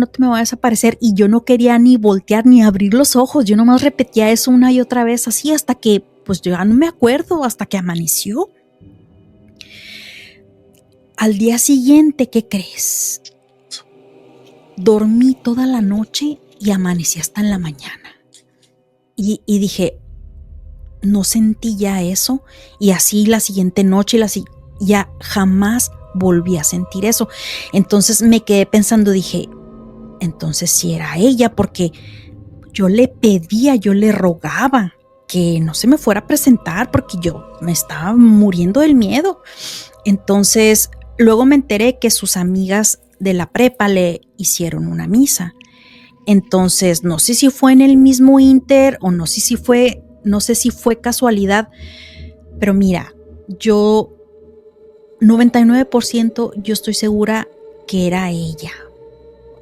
te me vayas a aparecer. Y yo no quería ni voltear ni abrir los ojos. Yo nomás repetía eso una y otra vez, así hasta que, pues yo ya no me acuerdo, hasta que amaneció. Al día siguiente, ¿qué crees? Dormí toda la noche y amanecí hasta en la mañana. Y dije, no sentí ya eso. Y así la siguiente noche, ya jamás volví a sentir eso. Entonces me quedé pensando, dije, entonces sí era ella, porque yo le pedía, yo le rogaba que no se me fuera a presentar porque yo me estaba muriendo del miedo. Entonces luego me enteré que sus amigas de la prepa le hicieron una misa. Entonces no sé si fue en el mismo inter o no sé si fue casualidad, pero mira, yo 99% yo estoy segura que era ella.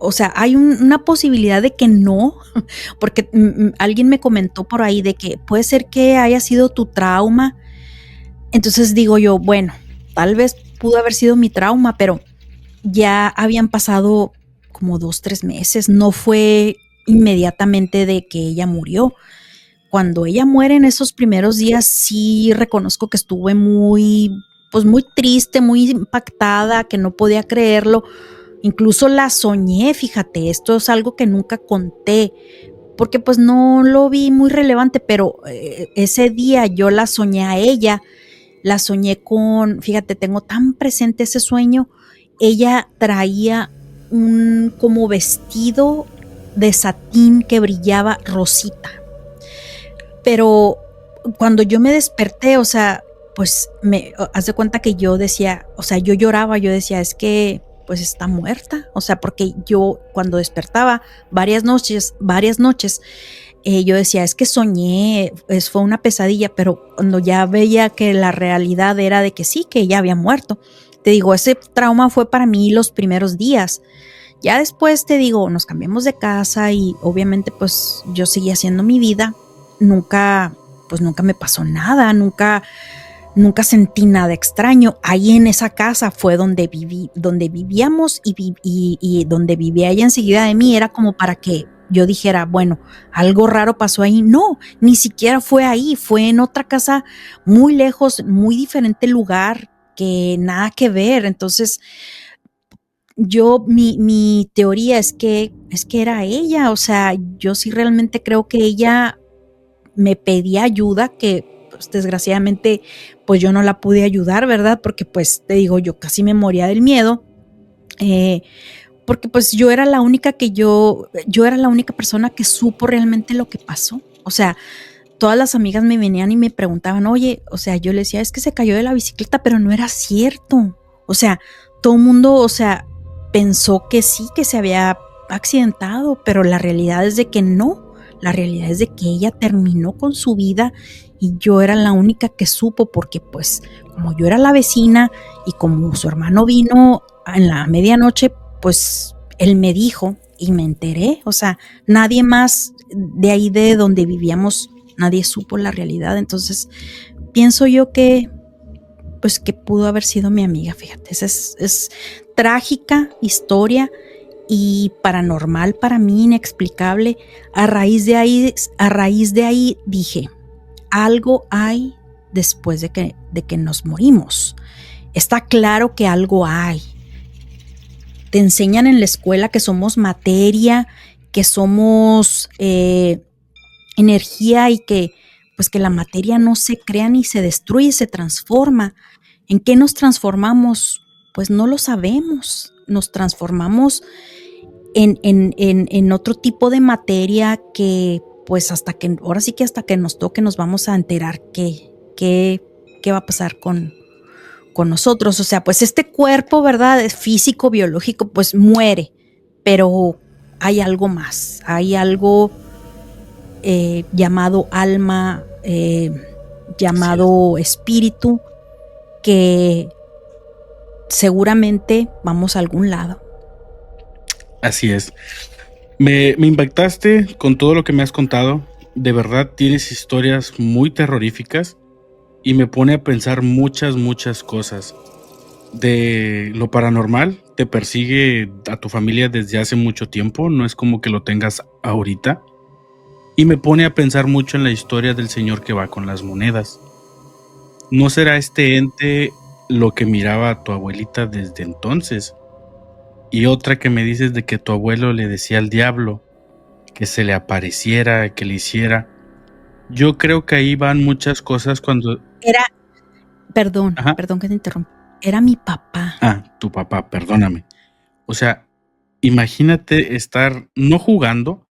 O sea, hay una posibilidad de que no, porque alguien me comentó por ahí de que puede ser que haya sido tu trauma. Entonces digo yo, bueno, tal vez pudo haber sido mi trauma, pero ya habían pasado como 2, 3 meses. No fue inmediatamente de que ella murió. Cuando ella muere, en esos primeros días, sí reconozco que estuve muy triste, muy impactada, que no podía creerlo. Incluso la soñé, fíjate, esto es algo que nunca conté, porque pues no lo vi muy relevante, pero ese día yo la soñé a ella, la soñé fíjate, tengo tan presente ese sueño. Ella traía un como vestido de satín que brillaba rosita. Pero cuando yo me desperté, o sea, pues haz de cuenta que yo decía, o sea, yo lloraba, yo decía, es que pues está muerta. O sea, porque yo cuando despertaba varias noches, yo decía, es que soñé, fue una pesadilla, pero cuando ya veía que la realidad era de que sí, que ella había muerto, te digo, ese trauma fue para mí los primeros días. Ya después, te digo, nos cambiamos de casa y obviamente pues yo seguí haciendo mi vida. Nunca, pues nunca me pasó nada, nunca sentí nada extraño. Ahí en esa casa fue donde vivíamos y donde vivía ella enseguida de mí. Era como para que yo dijera, bueno, algo raro pasó ahí. No, ni siquiera fue ahí, fue en otra casa muy lejos, muy diferente lugar, que nada que ver. Entonces, mi teoría es que era ella. O sea, yo sí realmente creo que ella me pedía ayuda, que pues, desgraciadamente pues yo no la pude ayudar, ¿verdad? Porque pues te digo, yo casi me moría del miedo, eh, porque pues yo era la única persona que supo realmente lo que pasó. O sea, todas las amigas me venían y me preguntaban, oye, o sea, yo le decía, es que se cayó de la bicicleta, pero no era cierto. O sea, todo el mundo, o sea, pensó que sí, que se había accidentado, pero la realidad es de que no. La realidad es de que ella terminó con su vida y yo era la única que supo, porque pues como yo era la vecina y como su hermano vino en la medianoche, pues él me dijo y me enteré. O sea, nadie más de ahí de donde vivíamos, nadie supo la realidad. Entonces pienso yo que pues que pudo haber sido mi amiga. Fíjate, es trágica historia y paranormal para mí, inexplicable. A raíz de ahí dije, algo hay después de que nos morimos. Está claro que algo hay. Te enseñan en la escuela que somos materia, que somos energía, y que pues que la materia no se crea ni se destruye, se transforma. ¿En qué nos transformamos? Pues no lo sabemos. Nos transformamos en otro tipo de materia que pues ahora sí que hasta que nos toque nos vamos a enterar qué va a pasar con nosotros. O sea, pues este cuerpo, ¿verdad? Es físico, biológico, pues muere, pero hay algo más, hay algo llamado alma, Así es. llamado espíritu, que seguramente vamos a algún lado. Así es. Me impactaste con todo lo que me has contado. De verdad tienes historias muy terroríficas y me pone a pensar muchas, muchas cosas. De lo paranormal, te persigue a tu familia desde hace mucho tiempo, no es como que lo tengas ahorita. Y me pone a pensar mucho en la historia del señor que va con las monedas. ¿No será este ente lo que miraba a tu abuelita desde entonces? Y otra que me dices de que tu abuelo le decía al diablo que se le apareciera, que le hiciera. Yo creo que ahí van muchas cosas cuando... Era, perdón, Ajá. perdón que te interrumpa, era mi papá. Tu papá, perdóname. O sea, imagínate estar no jugando,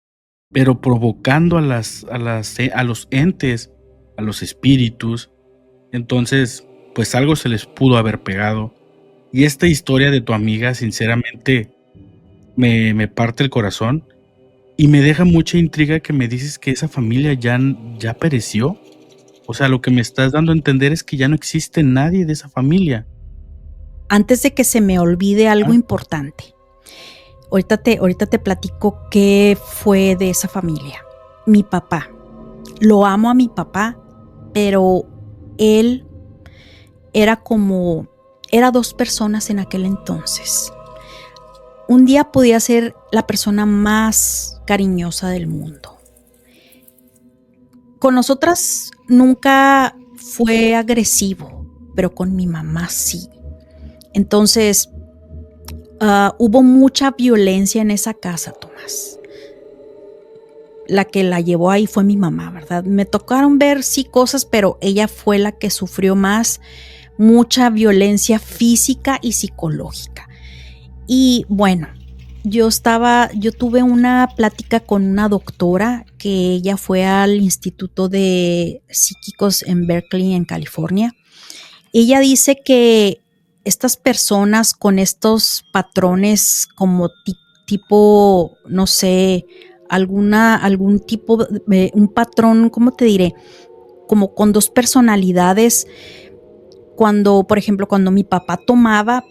pero provocando a los entes, a los espíritus. Entonces, pues algo se les pudo haber pegado. Y esta historia de tu amiga, sinceramente, me parte el corazón y me deja mucha intriga que me dices que esa familia ya pereció. O sea, lo que me estás dando a entender es que ya no existe nadie de esa familia. Antes de que se me olvide algo Ah, importante, ahorita te platico qué fue de esa familia. Mi papá, lo amo a mi papá, pero él era dos personas en aquel entonces. Un día podía ser la persona más cariñosa del mundo. Con nosotras nunca fue agresivo, pero con mi mamá sí. Entonces, hubo mucha violencia en esa casa, Tomás. La que la llevó ahí fue mi mamá, ¿verdad? Me tocaron ver sí cosas, pero ella fue la que sufrió más, mucha violencia física y psicológica. Y bueno, yo tuve una plática con una doctora, que ella fue al Instituto de Psíquicos en Berkeley, en California. Ella dice que estas personas con estos patrones como tipo, no sé, algún tipo de un patrón, ¿cómo te diré? Como con dos personalidades. Cuando, por ejemplo, cuando mi papá tomaba,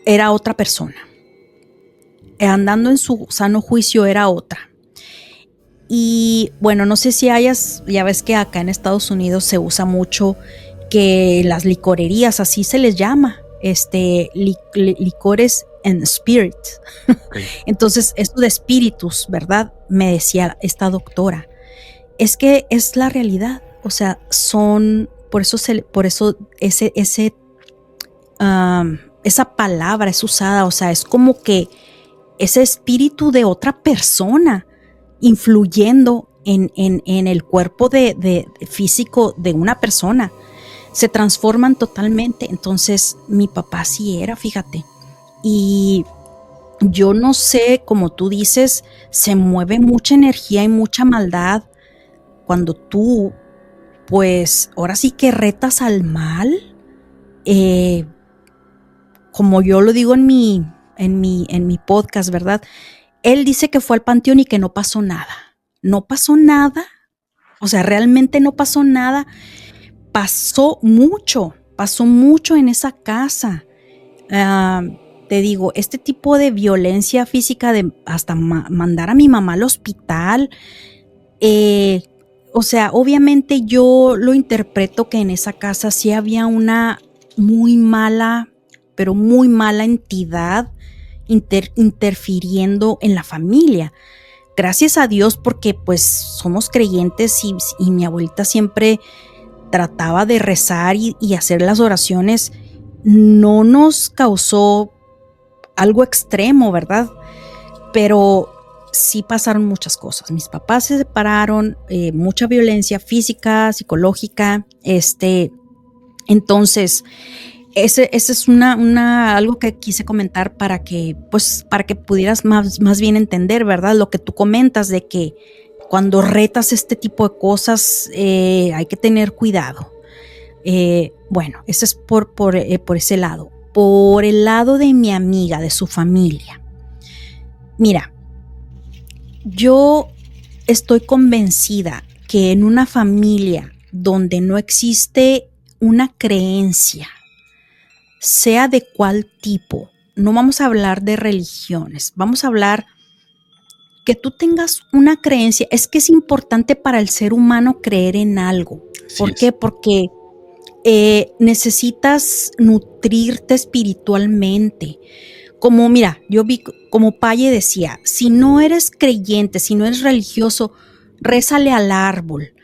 era otra persona. Andando en su sano juicio era otra. Y bueno, no sé si ya ves que acá en Estados Unidos se usa mucho que las licorerías, así se les llama, licores and spirits. Okay. Entonces, esto de espíritus, ¿verdad? Me decía esta doctora, es que es la realidad, o sea, por eso esa palabra es usada, o sea, es como que ese espíritu de otra persona influyendo en el cuerpo de físico de una persona. Se transforman totalmente. Entonces, mi papá sí era, fíjate. Y yo no sé, como tú dices, se mueve mucha energía y mucha maldad cuando tú, pues, ahora sí que retas al mal. Como yo lo digo en mi podcast, ¿verdad? Él dice que fue al panteón y que no pasó nada. No pasó nada. O sea, realmente no pasó nada. Pasó mucho en esa casa. Te digo, este tipo de violencia física, de hasta mandar a mi mamá al hospital, o sea, obviamente yo lo interpreto que en esa casa sí había una muy mala, pero muy mala entidad interfiriendo en la familia. Gracias a Dios, porque pues somos creyentes y mi abuelita siempre trataba de rezar y hacer las oraciones. No nos causó algo extremo, ¿verdad? Pero sí pasaron muchas cosas. Mis papás se separaron, mucha violencia física, psicológica. Entonces, ese es algo que quise comentar para que pudieras más bien entender, ¿verdad? Lo que tú comentas de que cuando retas este tipo de cosas hay que tener cuidado. Bueno, ese es por ese lado. Por el lado de mi amiga, de su familia. Mira, yo estoy convencida que en una familia donde no existe una creencia, sea de cuál tipo, no vamos a hablar de religiones, vamos a hablar que tú tengas una creencia. Es que es importante para el ser humano creer en algo. ¿Por qué? Porque necesitas nutrirte espiritualmente. Como mira, yo vi como Paye decía, si no eres creyente, si no eres religioso, rézale al árbol.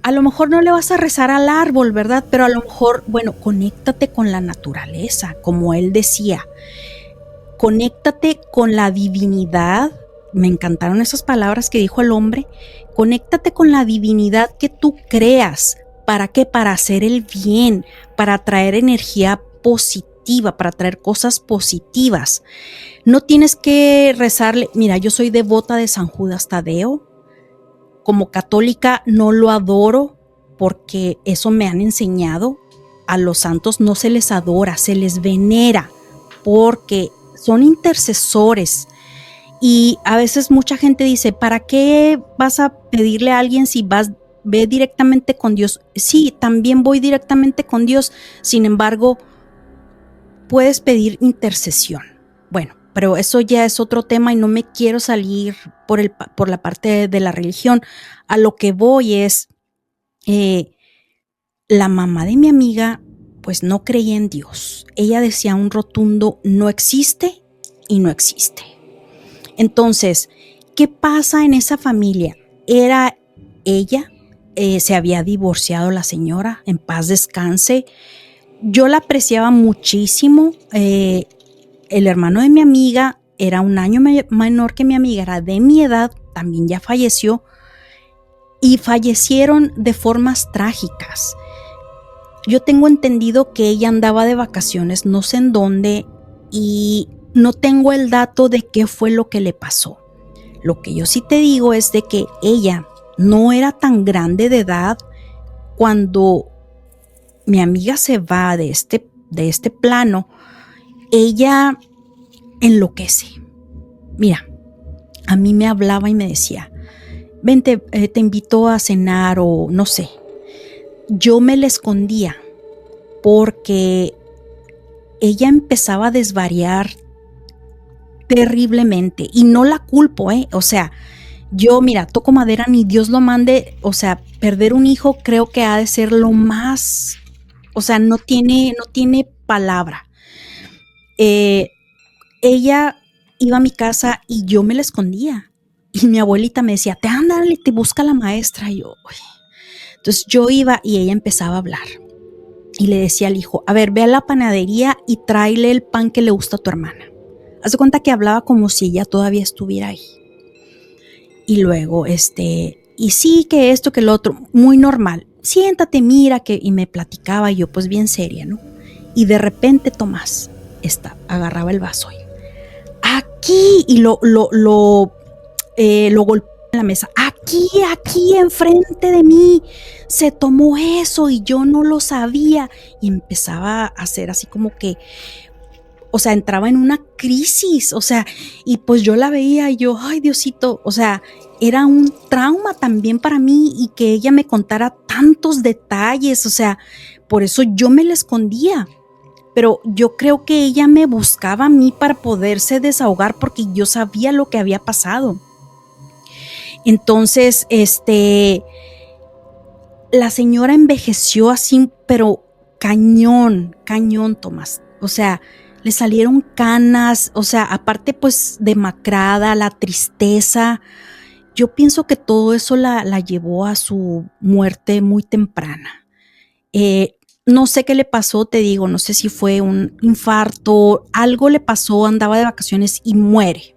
A lo mejor no le vas a rezar al árbol, ¿verdad? Pero a lo mejor, bueno, conéctate con la naturaleza, como él decía. Conéctate con la divinidad. Me encantaron esas palabras que dijo el hombre. Conéctate con la divinidad que tú creas. ¿Para qué? Para hacer el bien, para traer energía positiva, para traer cosas positivas. No tienes que rezarle. Mira, yo soy devota de San Judas Tadeo. Como católica no lo adoro porque eso me han enseñado. A los santos no se les adora, se les venera porque son intercesores. Y a veces mucha gente dice, ¿para qué vas a pedirle a alguien si ve directamente con Dios? Sí, también voy directamente con Dios. Sin embargo, puedes pedir intercesión. Bueno, pero eso ya es otro tema y no me quiero salir por la parte de la religión. A lo que voy es, la mamá de mi amiga pues no creía en Dios. Ella decía un rotundo no existe y no existe. Entonces, ¿qué pasa en esa familia? Era ella, se había divorciado la señora, en paz descanse. Yo la apreciaba muchísimo. El hermano de mi amiga era un año menor que mi amiga, era de mi edad, también ya falleció. Y fallecieron de formas trágicas. Yo tengo entendido que ella andaba de vacaciones, no sé en dónde, y no tengo el dato de qué fue lo que le pasó. Lo que yo sí te digo es de que ella no era tan grande de edad cuando mi amiga se va de este plano. Ella enloquece. Mira, a mí me hablaba y me decía, vente, te invito a cenar o no sé. Yo me la escondía porque ella empezaba a desvariar terriblemente y no la culpo, o sea, yo, mira, toco madera, ni Dios lo mande, o sea, perder un hijo creo que ha de ser lo más, o sea, no tiene palabra. Ella iba a mi casa y yo me la escondía. Y mi abuelita me decía, te ándale, te busca la maestra. Y yo, oye. Entonces yo iba y ella empezaba a hablar. Y le decía al hijo, a ver, ve a la panadería y tráele el pan que le gusta a tu hermana. Haz de cuenta que hablaba como si ella todavía estuviera ahí. Y luego, y sí, que esto, que lo otro, muy normal. Siéntate, mira, y me platicaba yo, pues bien seria, ¿no? Y de repente Tomás agarraba el vaso y aquí, y lo golpeó en la mesa, aquí enfrente de mí, se tomó eso y yo no lo sabía, y empezaba a hacer así como que, o sea, entraba en una crisis, o sea, y pues yo la veía y yo, ay Diosito, o sea, era un trauma también para mí y que ella me contara tantos detalles, o sea, por eso yo me la escondía. Pero yo creo que ella me buscaba a mí para poderse desahogar porque yo sabía lo que había pasado. Entonces, la señora envejeció así, pero cañón, Tomás. O sea, le salieron canas, o sea, aparte pues demacrada, la tristeza. Yo pienso que todo eso la llevó a su muerte muy temprana. No sé qué le pasó, te digo, no sé si fue un infarto, algo le pasó, andaba de vacaciones y muere.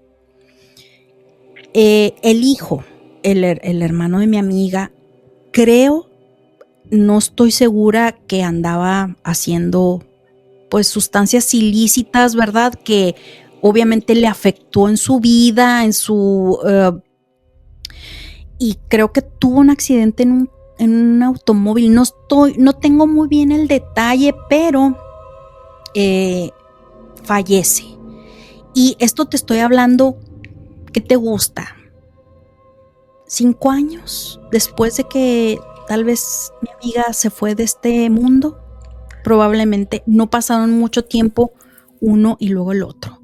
El hijo, el hermano de mi amiga, creo, no estoy segura que andaba haciendo pues sustancias ilícitas, ¿verdad? Que obviamente le afectó en su vida, y creo que tuvo un accidente en un automóvil. No tengo muy bien el detalle, pero fallece. Y esto te estoy hablando, ¿qué te gusta? 5 años después de que tal vez mi amiga se fue de este mundo. Probablemente no pasaron mucho tiempo uno y luego el otro.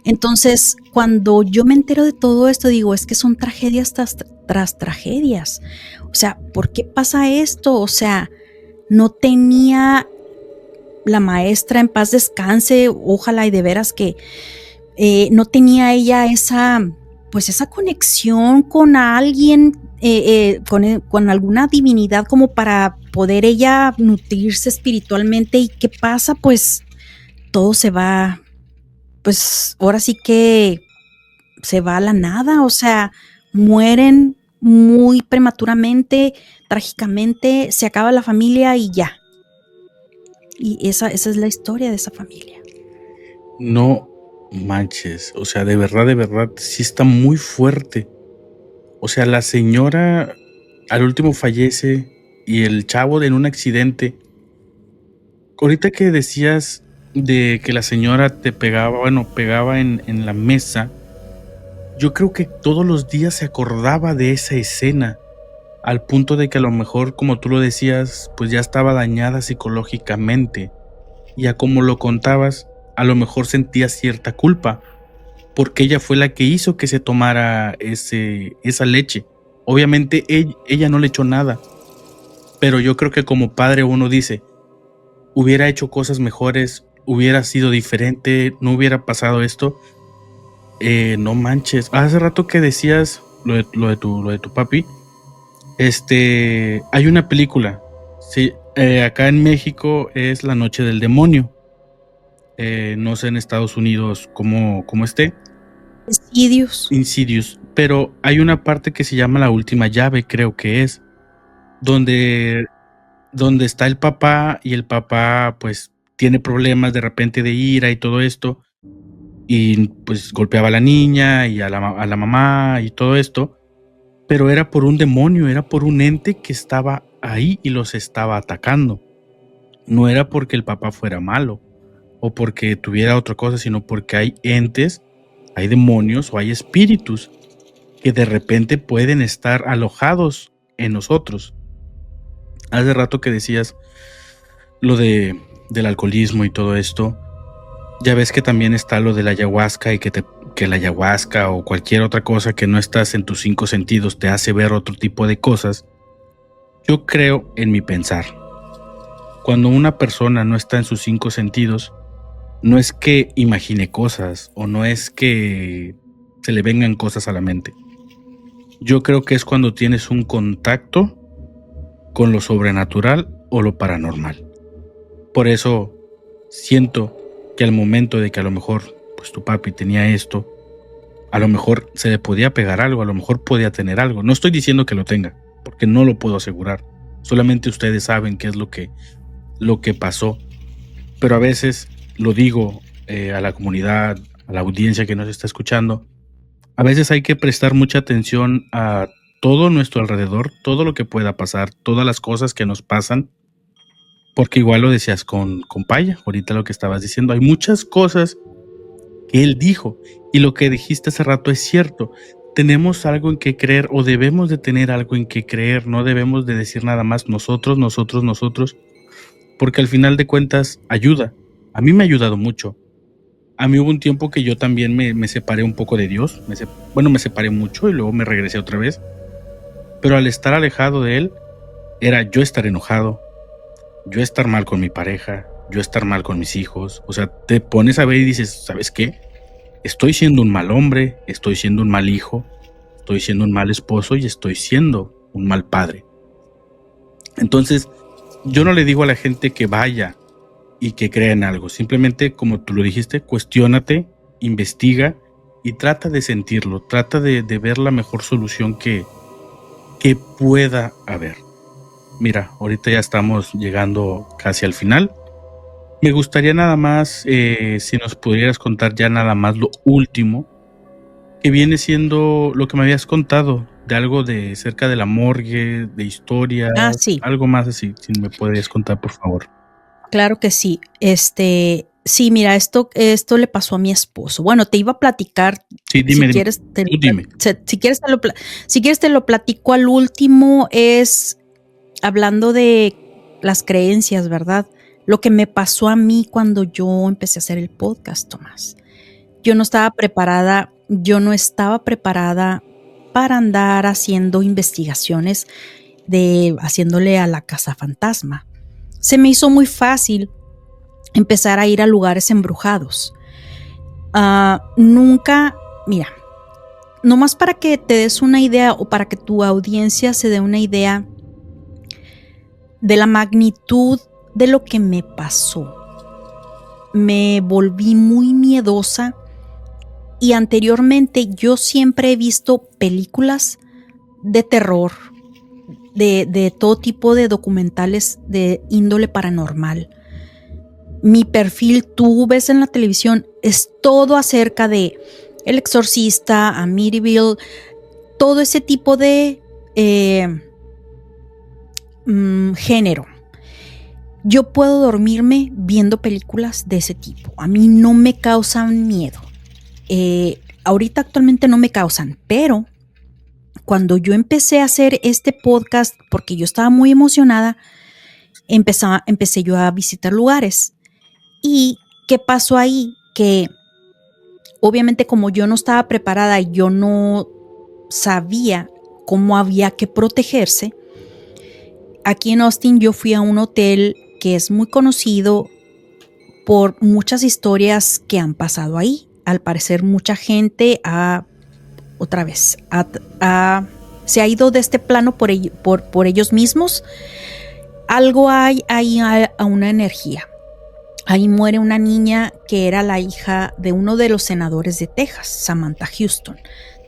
Entonces, cuando yo me entero de todo esto, digo, es que son tragedias tras tragedias. O sea, ¿por qué pasa esto? O sea, no tenía la maestra, en paz descanse, ojalá y de veras que no tenía ella esa conexión con alguien, con alguna divinidad como para poder ella nutrirse espiritualmente. ¿Y qué pasa? Pues todo se va, pues ahora sí que se va a la nada, o sea, mueren muy prematuramente, trágicamente, se acaba la familia y ya. Y esa es la historia de esa familia. No manches, o sea, de verdad, sí está muy fuerte. O sea, la señora al último fallece y el chavo en un accidente. Ahorita que decías de que la señora te pegaba, pegaba en la mesa, yo creo que todos los días se acordaba de esa escena, al punto de que a lo mejor, como tú lo decías, pues ya estaba dañada psicológicamente. Y a como lo contabas, a lo mejor sentía cierta culpa, porque ella fue la que hizo que se tomara esa leche. Obviamente ella no le echó nada, pero yo creo que como padre uno dice, hubiera hecho cosas mejores, hubiera sido diferente, no hubiera pasado esto. No manches. Hace rato que decías lo de tu papi, hay una película, sí, acá en México es La Noche del Demonio. No sé en Estados Unidos cómo esté. Insidious, pero hay una parte que se llama La Última Llave, creo que es, donde está el papá, y el papá pues tiene problemas de repente de ira y todo esto, y pues golpeaba a la niña y a la mamá y todo esto, pero era por un demonio, era por un ente que estaba ahí y los estaba atacando. No era porque el papá fuera malo o porque tuviera otra cosa, sino porque hay entes, hay demonios o hay espíritus que de repente pueden estar alojados en nosotros. Hace rato que decías lo del alcoholismo y todo esto, ya ves que también está lo de la ayahuasca y que la ayahuasca o cualquier otra cosa que no estás en tus 5 sentidos te hace ver otro tipo de cosas. Yo creo en mi pensar. Cuando una persona no está en sus 5 sentidos, no es que imagine cosas o no es que se le vengan cosas a la mente. Yo creo que es cuando tienes un contacto con lo sobrenatural o lo paranormal. Por eso siento que al momento de que a lo mejor pues tu papi tenía esto, a lo mejor se le podía pegar algo, a lo mejor podía tener algo. No estoy diciendo que lo tenga, porque no lo puedo asegurar. Solamente ustedes saben qué es lo que pasó. Pero a veces lo digo a la comunidad, a la audiencia que nos está escuchando, a veces hay que prestar mucha atención a todo nuestro alrededor, todo lo que pueda pasar, todas las cosas que nos pasan, porque igual lo decías con Paya, ahorita lo que estabas diciendo, hay muchas cosas que él dijo y lo que dijiste hace rato es cierto. Tenemos algo en que creer o debemos de tener algo en que creer, no debemos de decir nada más nosotros, porque al final de cuentas ayuda. A mí me ha ayudado mucho. A mí hubo un tiempo que yo también me separé un poco de Dios, me separé mucho y luego me regresé otra vez, pero al estar alejado de él, era yo estar enojado, yo estar mal con mi pareja, yo estar mal con mis hijos. O sea, te pones a ver y dices, ¿sabes qué? Estoy siendo un mal hombre, estoy siendo un mal hijo, estoy siendo un mal esposo y estoy siendo un mal padre. Entonces, yo no le digo a la gente que vaya y que crea en algo. Simplemente, como tú lo dijiste, cuestiónate, investiga y trata de sentirlo, trata de ver la mejor solución que pueda haber. Mira, ahorita ya estamos llegando casi al final. Me gustaría nada más, si nos pudieras contar ya nada más lo último, que viene siendo lo que me habías contado, de algo de cerca de la morgue, de historias, Sí. algo más así, si me podrías contar, por favor. Claro que sí. Sí, mira, esto le pasó a mi esposo. Bueno, te iba a platicar. Sí, dime, si quieres, dime. Si quieres te lo platico al último. Es hablando de las creencias, ¿verdad? Lo que me pasó a mí cuando yo empecé a hacer el podcast, Tomás. Yo no estaba preparada para andar haciendo investigaciones haciéndole a la casa fantasma. Se me hizo muy fácil empezar a ir a lugares embrujados. Nunca, mira, nomás para que te des una idea o para que tu audiencia se dé una idea de la magnitud de lo que me pasó. Me volví muy miedosa y anteriormente yo siempre he visto películas de terror, de todo tipo de documentales de índole paranormal. Mi perfil, tú ves en la televisión, es todo acerca de El Exorcista, Amityville, todo ese tipo de género. Yo puedo dormirme viendo películas de ese tipo. A mí no me causan miedo. Ahorita actualmente no me causan, pero cuando yo empecé a hacer este podcast, porque yo estaba muy emocionada, empecé yo a visitar lugares. ¿Y qué pasó ahí? Que obviamente como yo no estaba preparada y yo no sabía cómo había que protegerse, aquí en Austin yo fui a un hotel que es muy conocido por muchas historias que han pasado ahí. Al parecer mucha gente se ha ido de este plano por ellos mismos. Algo hay ahí a una energía. Ahí muere una niña que era la hija de uno de los senadores de Texas, Samantha Houston.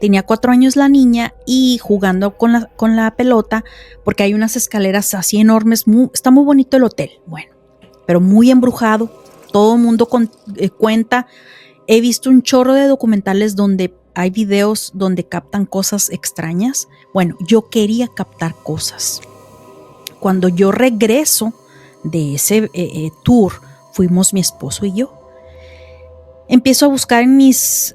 Tenía 4 años la niña y jugando con la pelota, porque hay unas escaleras así enormes. Está muy bonito el hotel, bueno, pero muy embrujado. Todo el mundo cuenta. He visto un chorro de documentales donde hay videos donde captan cosas extrañas. Bueno, yo quería captar cosas. Cuando yo regreso de ese tour, fuimos mi esposo y yo. Empiezo a buscar en mis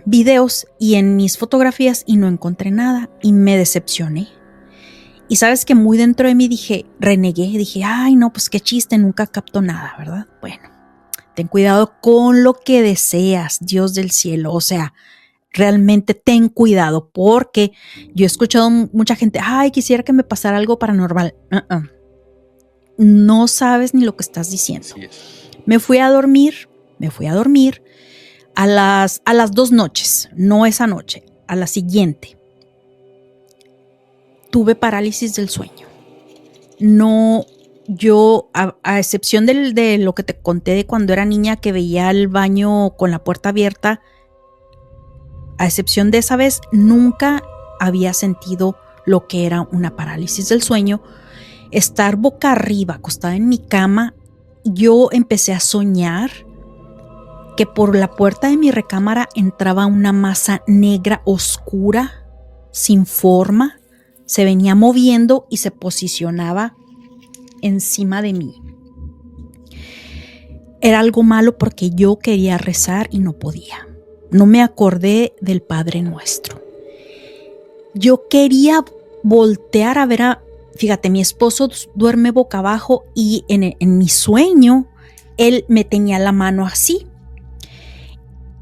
videos y en mis fotografías y no encontré nada y me decepcioné. Y sabes que muy dentro de mí renegué, dije, ay no, pues qué chiste, nunca capto nada, ¿verdad? Bueno, ten cuidado con lo que deseas, Dios del cielo, o sea, realmente ten cuidado porque yo he escuchado mucha gente, ay, quisiera que me pasara algo paranormal. No sabes ni lo que estás diciendo. Así es. Me fui a dormir a las 2 noches, no esa noche, a la siguiente. Tuve parálisis del sueño. No, yo, a excepción de lo que te conté de cuando era niña que veía el baño con la puerta abierta, a excepción de esa vez, nunca había sentido lo que era una parálisis del sueño. Estar boca arriba, acostada en mi cama, yo empecé a soñar que por la puerta de mi recámara entraba una masa negra oscura, sin forma, se venía moviendo y se posicionaba encima de mí. Era algo malo porque yo quería rezar y no podía. No me acordé del Padre Nuestro. Yo quería voltear a ver fíjate, mi esposo duerme boca abajo y en mi sueño él me tenía la mano así.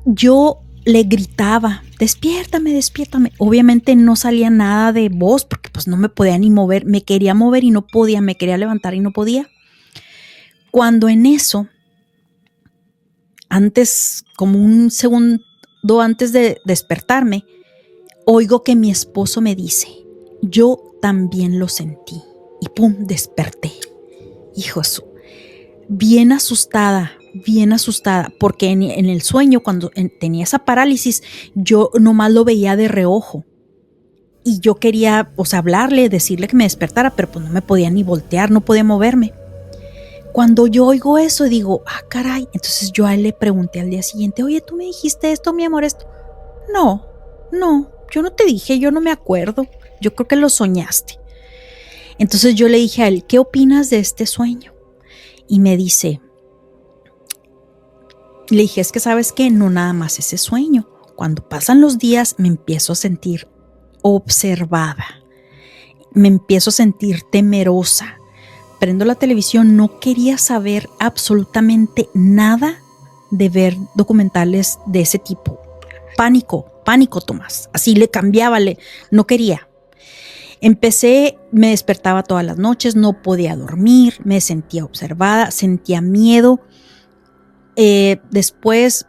Yo le gritaba, despiértame, despiértame. Obviamente no salía nada de voz porque pues no me podía ni mover. Me quería mover y no podía, me quería levantar y no podía. Cuando en eso, como un segundo antes de despertarme, oigo que mi esposo me dice, yo también lo sentí. Y pum, desperté. Hijo de su, bien asustada, porque en el sueño, cuando tenía esa parálisis, yo nomás lo veía de reojo. Y yo quería, hablarle, decirle que me despertara, pero pues no me podía ni voltear, no podía moverme. Cuando yo oigo eso, digo, caray. Entonces yo a él le pregunté al día siguiente, oye, ¿tú me dijiste esto, mi amor, esto? No, yo no te dije, yo no me acuerdo. Yo creo que lo soñaste. Entonces yo le dije a él, ¿qué opinas de este sueño? Y me dice, le dije, es que sabes que no nada más ese sueño. Cuando pasan los días me empiezo a sentir observada. Me empiezo a sentir temerosa. Prendo la televisión, no quería saber absolutamente nada de ver documentales de ese tipo. Pánico, Tomás. Así le cambiaba, no quería. Me despertaba todas las noches, no podía dormir, me sentía observada, sentía miedo. Después,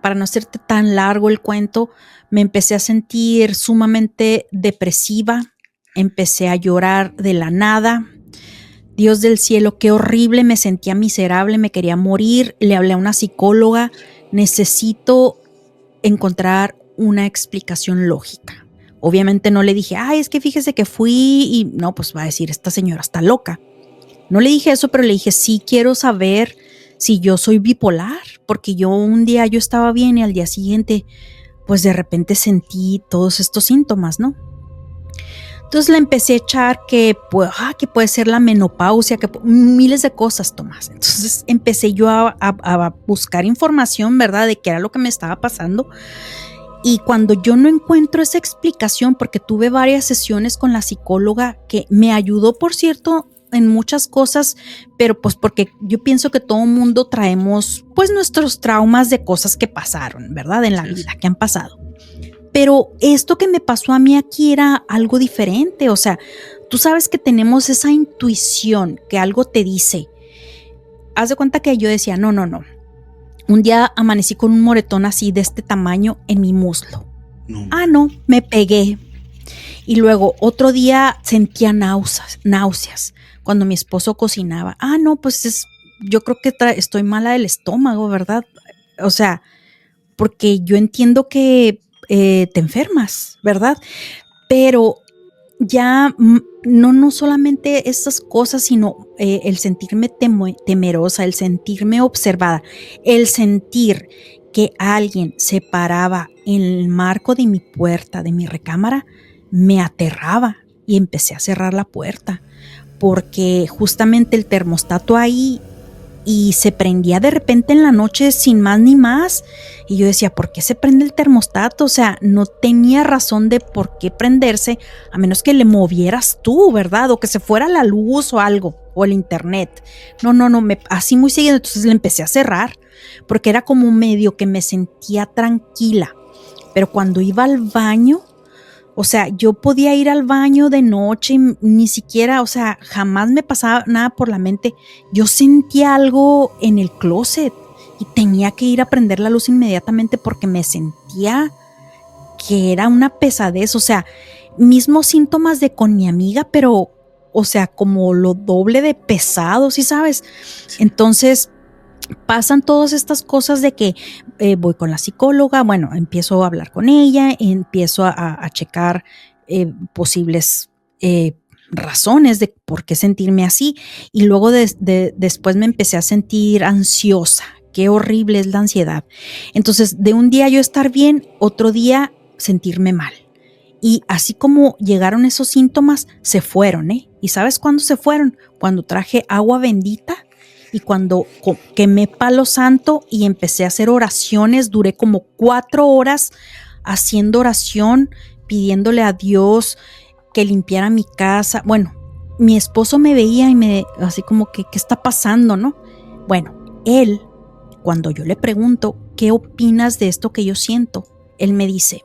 para no hacerte tan largo el cuento, me empecé a sentir sumamente depresiva, empecé a llorar de la nada. Dios del cielo, qué horrible, me sentía miserable, me quería morir. Le hablé a una psicóloga, necesito encontrar una explicación lógica. Obviamente no le dije, es que fíjese que fui y no, pues va a decir, esta señora está loca. No le dije eso, pero le dije, sí quiero saber si yo soy bipolar, porque un día yo estaba bien y al día siguiente, pues de repente sentí todos estos síntomas, ¿no? Entonces le empecé a echar que puede ser la menopausia, que miles de cosas, Tomás. Entonces empecé yo a buscar información, ¿verdad?, de qué era lo que me estaba pasando. Y cuando yo no encuentro esa explicación, porque tuve varias sesiones con la psicóloga que me ayudó, por cierto, en muchas cosas, pero pues porque yo pienso que todo mundo traemos pues nuestros traumas de cosas que pasaron, ¿verdad?, en la vida, que han pasado. Pero esto que me pasó a mí aquí era algo diferente. O sea, tú sabes que tenemos esa intuición que algo te dice. Haz de cuenta que yo decía, no. Un día amanecí con un moretón así de este tamaño en mi muslo. No, me pegué. Y luego otro día sentía náuseas cuando mi esposo cocinaba. No, pues yo creo que estoy mala del estómago, ¿verdad? O sea, porque yo entiendo que te enfermas, ¿verdad? Pero ya no solamente esas cosas, sino el sentirme temerosa, el sentirme observada, el sentir que alguien se paraba en el marco de mi puerta, de mi recámara, me aterraba y empecé a cerrar la puerta porque justamente el termostato ahí y se prendía de repente en la noche sin más ni más. Y yo decía, ¿por qué se prende el termostato? O sea, no tenía razón de por qué prenderse, a menos que le movieras tú, ¿verdad? O que se fuera la luz o algo, o el internet. No, así muy seguido. Entonces le empecé a cerrar, porque era como medio que me sentía tranquila. Pero cuando iba al baño, o sea, yo podía ir al baño de noche y ni siquiera, o sea, jamás me pasaba nada por la mente. Yo sentía algo en el closet y tenía que ir a prender la luz inmediatamente porque me sentía que era una pesadez. O sea, mismos síntomas de con mi amiga, pero, o sea, como lo doble de pesado, ¿sí sabes? Entonces pasan todas estas cosas de que voy con la psicóloga, bueno, empiezo a hablar con ella, empiezo a checar posibles razones de por qué sentirme así, y luego después me empecé a sentir ansiosa. Qué horrible es la ansiedad. Entonces, de un día yo estar bien, otro día sentirme mal. Y así como llegaron esos síntomas, se fueron, ¿eh? ¿Y sabes cuándo se fueron? Cuando traje agua bendita y cuando quemé palo santo y empecé a hacer oraciones. Duré como 4 horas haciendo oración, pidiéndole a Dios que limpiara mi casa. Bueno, mi esposo me veía y me así como que, ¿qué está pasando, no? Bueno, él, cuando yo le pregunto, ¿qué opinas de esto que yo siento? Él me dice,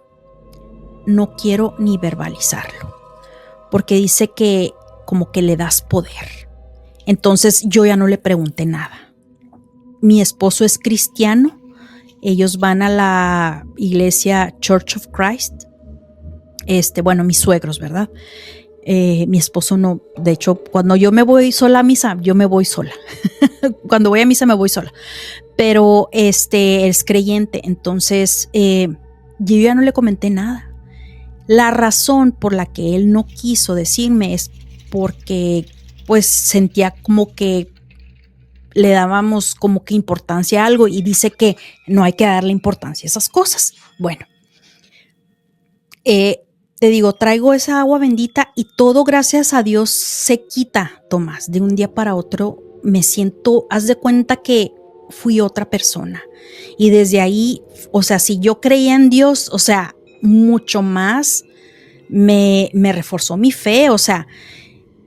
no quiero ni verbalizarlo, porque dice que como que le das poder. Entonces yo ya no le pregunté nada. Mi esposo es cristiano, ellos van a la iglesia Church of Christ. Bueno, mis suegros, ¿verdad? Mi esposo no. De hecho, cuando yo me voy sola a misa, yo me voy sola. Cuando voy a misa me voy sola. Pero es creyente, entonces yo ya no le comenté nada. La razón por la que él no quiso decirme es porque pues sentía como que le dábamos como que importancia a algo, y dice que no hay que darle importancia a esas cosas. Bueno, te digo, traigo esa agua bendita y todo, gracias a Dios, se quita, Tomás. De un día para otro me siento, haz de cuenta que fui otra persona. Y desde ahí, o sea, si yo creía en Dios, o sea, mucho más me reforzó mi fe. O sea,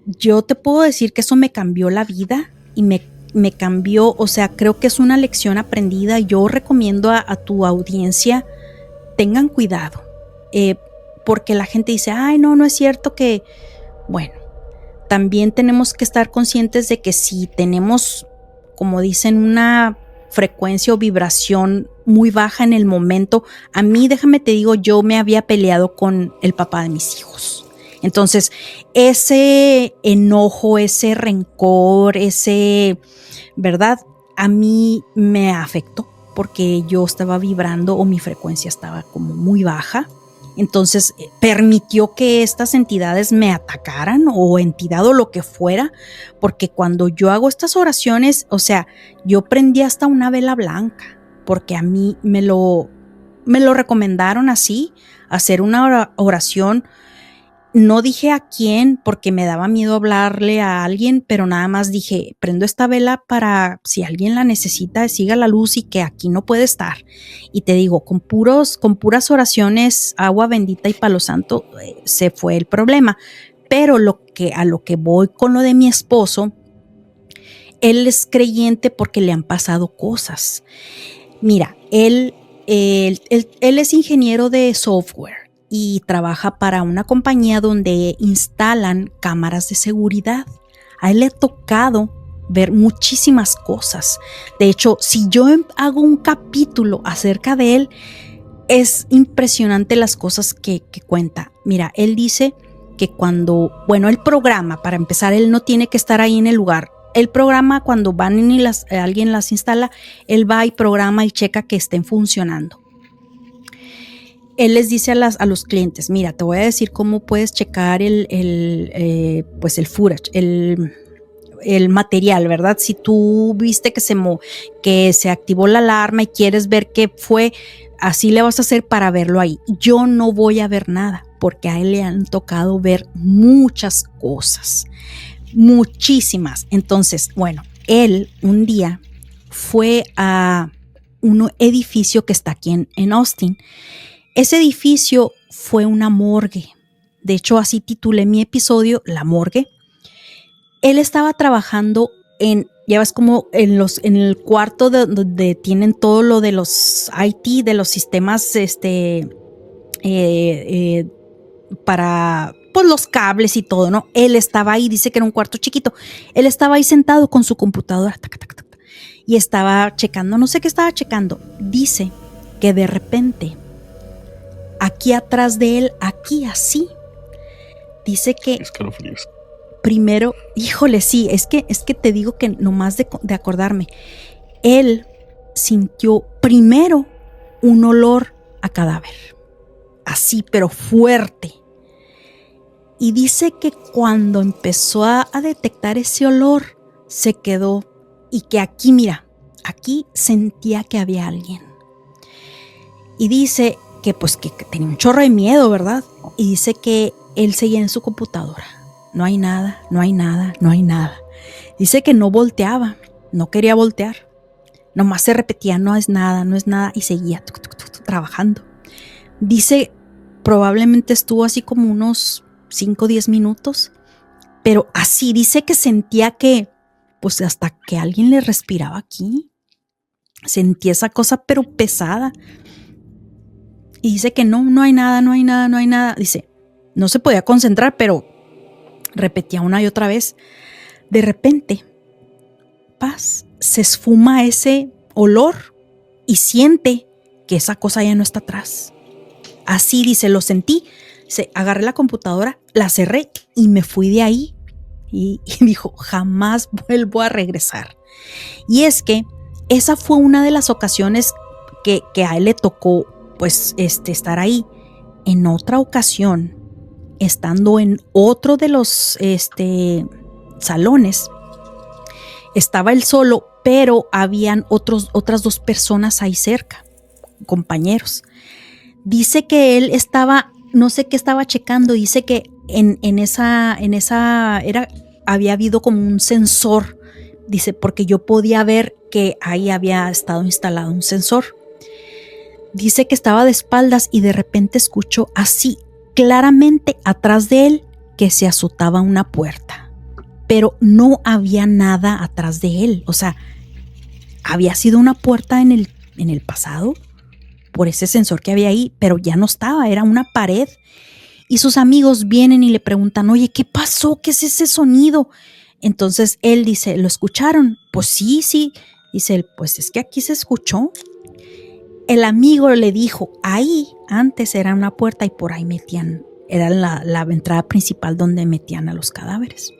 yo te puedo decir que eso me cambió la vida y me cambió, o sea, creo que es una lección aprendida. Yo recomiendo a tu audiencia, tengan cuidado, porque la gente dice, ay, no es cierto que, bueno, también tenemos que estar conscientes de que si tenemos, como dicen, una frecuencia o vibración muy baja en el momento. A mí, déjame te digo, yo me había peleado con el papá de mis hijos. Entonces, ese enojo, ese rencor, ¿verdad? A mí me afectó porque yo estaba vibrando o mi frecuencia estaba como muy baja. Entonces, permitió que estas entidades me atacaran, o entidad o lo que fuera, porque cuando yo hago estas oraciones, o sea, yo prendí hasta una vela blanca, porque a mí me lo recomendaron así, hacer una oración. No dije a quién porque me daba miedo hablarle a alguien, pero nada más dije, prendo esta vela para si alguien la necesita, siga la luz y que aquí no puede estar. Y te digo, con puras oraciones, agua bendita y palo santo, se fue el problema. Pero a lo que voy con lo de mi esposo, él es creyente porque le han pasado cosas. Mira, él es ingeniero de software y trabaja para una compañía donde instalan cámaras de seguridad. A él le ha tocado ver muchísimas cosas. De hecho, si yo hago un capítulo acerca de él, es impresionante las cosas que cuenta. Mira, él dice que el programa, para empezar, él no tiene que estar ahí en el lugar. El programa, cuando van y alguien las instala, él va y programa y checa que estén funcionando. Él les dice a los clientes, mira, te voy a decir cómo puedes checar el footage, el material, ¿verdad? Si tú viste que se activó la alarma y quieres ver qué fue, así le vas a hacer para verlo ahí. Yo no voy a ver nada, porque a él le han tocado ver muchas cosas, muchísimas. Entonces, bueno, él un día fue a un edificio que está aquí en Austin. Ese edificio fue una morgue. De hecho, así titulé mi episodio, La Morgue. Él estaba trabajando ya ves como en el cuarto donde tienen todo lo de los IT, de los sistemas para pues los cables y todo, ¿no? Él estaba ahí, dice que era un cuarto chiquito. Él estaba ahí sentado con su computadora y estaba checando, no sé qué estaba checando. Dice que de repente, aquí atrás de él, aquí así, dice que escalofríos. Primero, híjole, sí, es que te digo que nomás de acordarme, él sintió primero un olor a cadáver, así, pero fuerte. Y dice que cuando empezó a detectar ese olor, se quedó y que aquí, mira, aquí sentía que había alguien. Y dice que pues que tenía un chorro de miedo, ¿verdad? Y dice que él seguía en su computadora. No hay nada, no hay nada, no hay nada. Dice que no volteaba, no quería voltear. Nomás se repetía, no es nada, no es nada, y seguía trabajando. Dice, probablemente estuvo así como unos 5 o 10 minutos, pero así dice que sentía que, pues hasta que alguien le respiraba aquí. Sentía esa cosa, pero pesada. Y dice que no hay nada, no hay nada, no hay nada. Dice, no se podía concentrar, pero repetía una y otra vez. De repente, se esfuma ese olor y siente que esa cosa ya no está atrás. Así dice, lo sentí. Agarré la computadora, la cerré y me fui de ahí. Y dijo, jamás vuelvo a regresar. Y es que esa fue una de las ocasiones que a él le tocó pues estar ahí. En otra ocasión, estando en otro de los salones, estaba él solo, pero habían otras 2 personas ahí cerca, compañeros. Dice que él estaba, no sé qué estaba checando, dice que había habido como un sensor, dice, porque yo podía ver que ahí había estado instalado un sensor. Dice que estaba de espaldas y de repente escuchó así claramente atrás de él que se azotaba una puerta, pero no había nada atrás de él. O sea, había sido una puerta en el pasado por ese sensor que había ahí, pero ya no estaba, era una pared. Y sus amigos vienen y le preguntan, oye, ¿qué pasó? ¿Qué es ese sonido? Entonces él dice, ¿lo escucharon? Pues sí. Dice él, pues es que aquí se escuchó. El amigo le dijo, ahí antes era una puerta y por ahí metían, era la entrada principal donde metían a los cadáveres.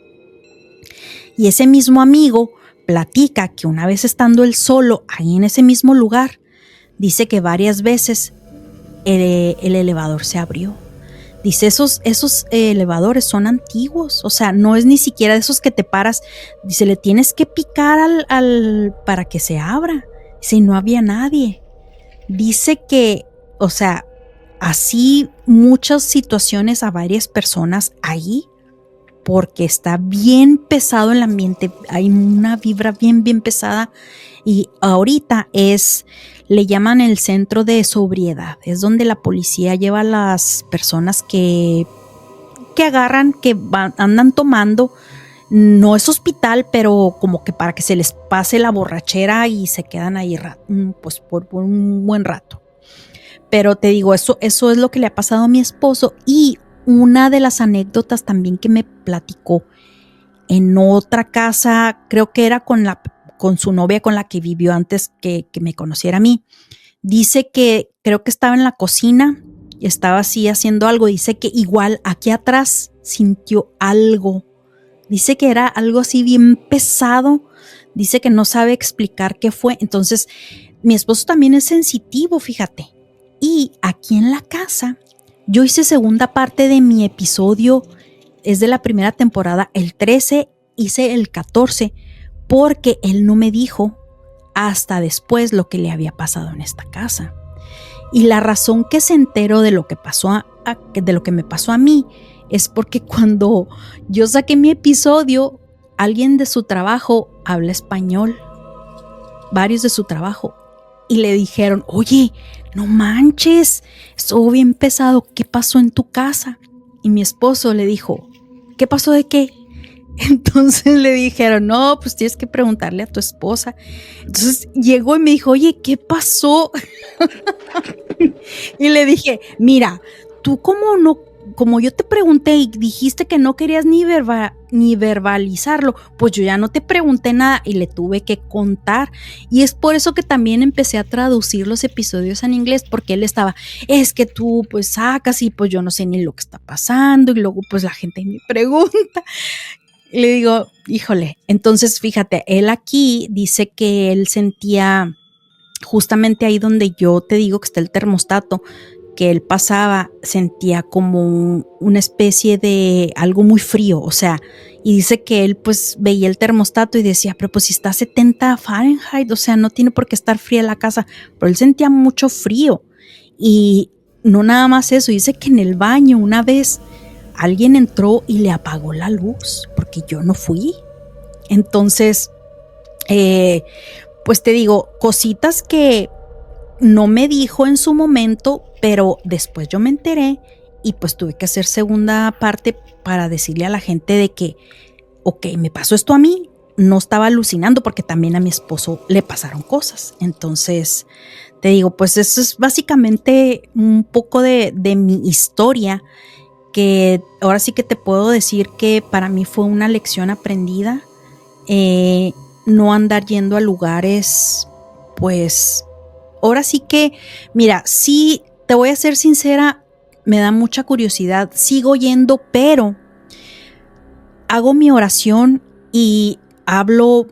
Y ese mismo amigo platica que una vez estando él solo ahí en ese mismo lugar, dice que varias veces el elevador se abrió. Dice, esos elevadores son antiguos, o sea, no es ni siquiera de esos que te paras. Dice, le tienes que picar para que se abra. Dice, y no había nadie. Dice que, o sea, así muchas situaciones a varias personas ahí, porque está bien pesado el ambiente, hay una vibra bien pesada, y ahorita le llaman el centro de sobriedad, es donde la policía lleva a las personas que agarran, que andan tomando. No es hospital, pero como que para que se les pase la borrachera y se quedan ahí pues por un buen rato. Pero te digo, eso es lo que le ha pasado a mi esposo. Y una de las anécdotas también que me platicó en otra casa, creo que era con su novia con la que vivió antes que me conociera a mí. Dice que creo que estaba en la cocina y estaba así haciendo algo. Dice que igual aquí atrás sintió algo. Dice que era algo así bien pesado. Dice que no sabe explicar qué fue. Entonces, mi esposo también es sensitivo, fíjate. Y aquí en la casa, yo hice segunda parte de mi episodio. Es de la primera temporada, el 13, hice el 14, porque él no me dijo hasta después lo que le había pasado en esta casa. Y la razón que se enteró de lo que pasó de lo que me pasó a mí es porque cuando yo saqué mi episodio, alguien de su trabajo habla español, varios de su trabajo, y le dijeron, oye, no manches, estuvo bien pesado, ¿qué pasó en tu casa? Y mi esposo le dijo, ¿qué pasó de qué? Entonces le dijeron, no, pues tienes que preguntarle a tu esposa. Entonces llegó y me dijo, oye, ¿qué pasó? Y le dije, mira, tú como yo te pregunté y dijiste que no querías ni verbalizarlo, pues yo ya no te pregunté nada y le tuve que contar. Y es por eso que también empecé a traducir los episodios en inglés, porque él estaba, es que tú pues sacas y pues yo no sé ni lo que está pasando, y luego pues la gente me pregunta. Y le digo, híjole, entonces fíjate, él aquí dice que él sentía justamente ahí donde yo te digo que está el termostato, que él pasaba, sentía como una especie de algo muy frío, o sea, y dice que él pues veía el termostato y decía, pero pues si está a 70 Fahrenheit, o sea, no tiene por qué estar fría la casa, pero él sentía mucho frío. Y no nada más eso, dice que en el baño una vez alguien entró y le apagó la luz, porque yo no fui. Entonces, pues te digo, cositas que no me dijo en su momento, pero después yo me enteré y pues tuve que hacer segunda parte para decirle a la gente de que, ok, me pasó esto a mí, no estaba alucinando porque también a mi esposo le pasaron cosas. Entonces, te digo, pues eso es básicamente un poco de mi historia, que ahora sí que te puedo decir que para mí fue una lección aprendida, eh, no andar yendo a lugares, pues ahora sí que, mira, sí, te voy a ser sincera, me da mucha curiosidad, sigo yendo, pero hago mi oración y hablo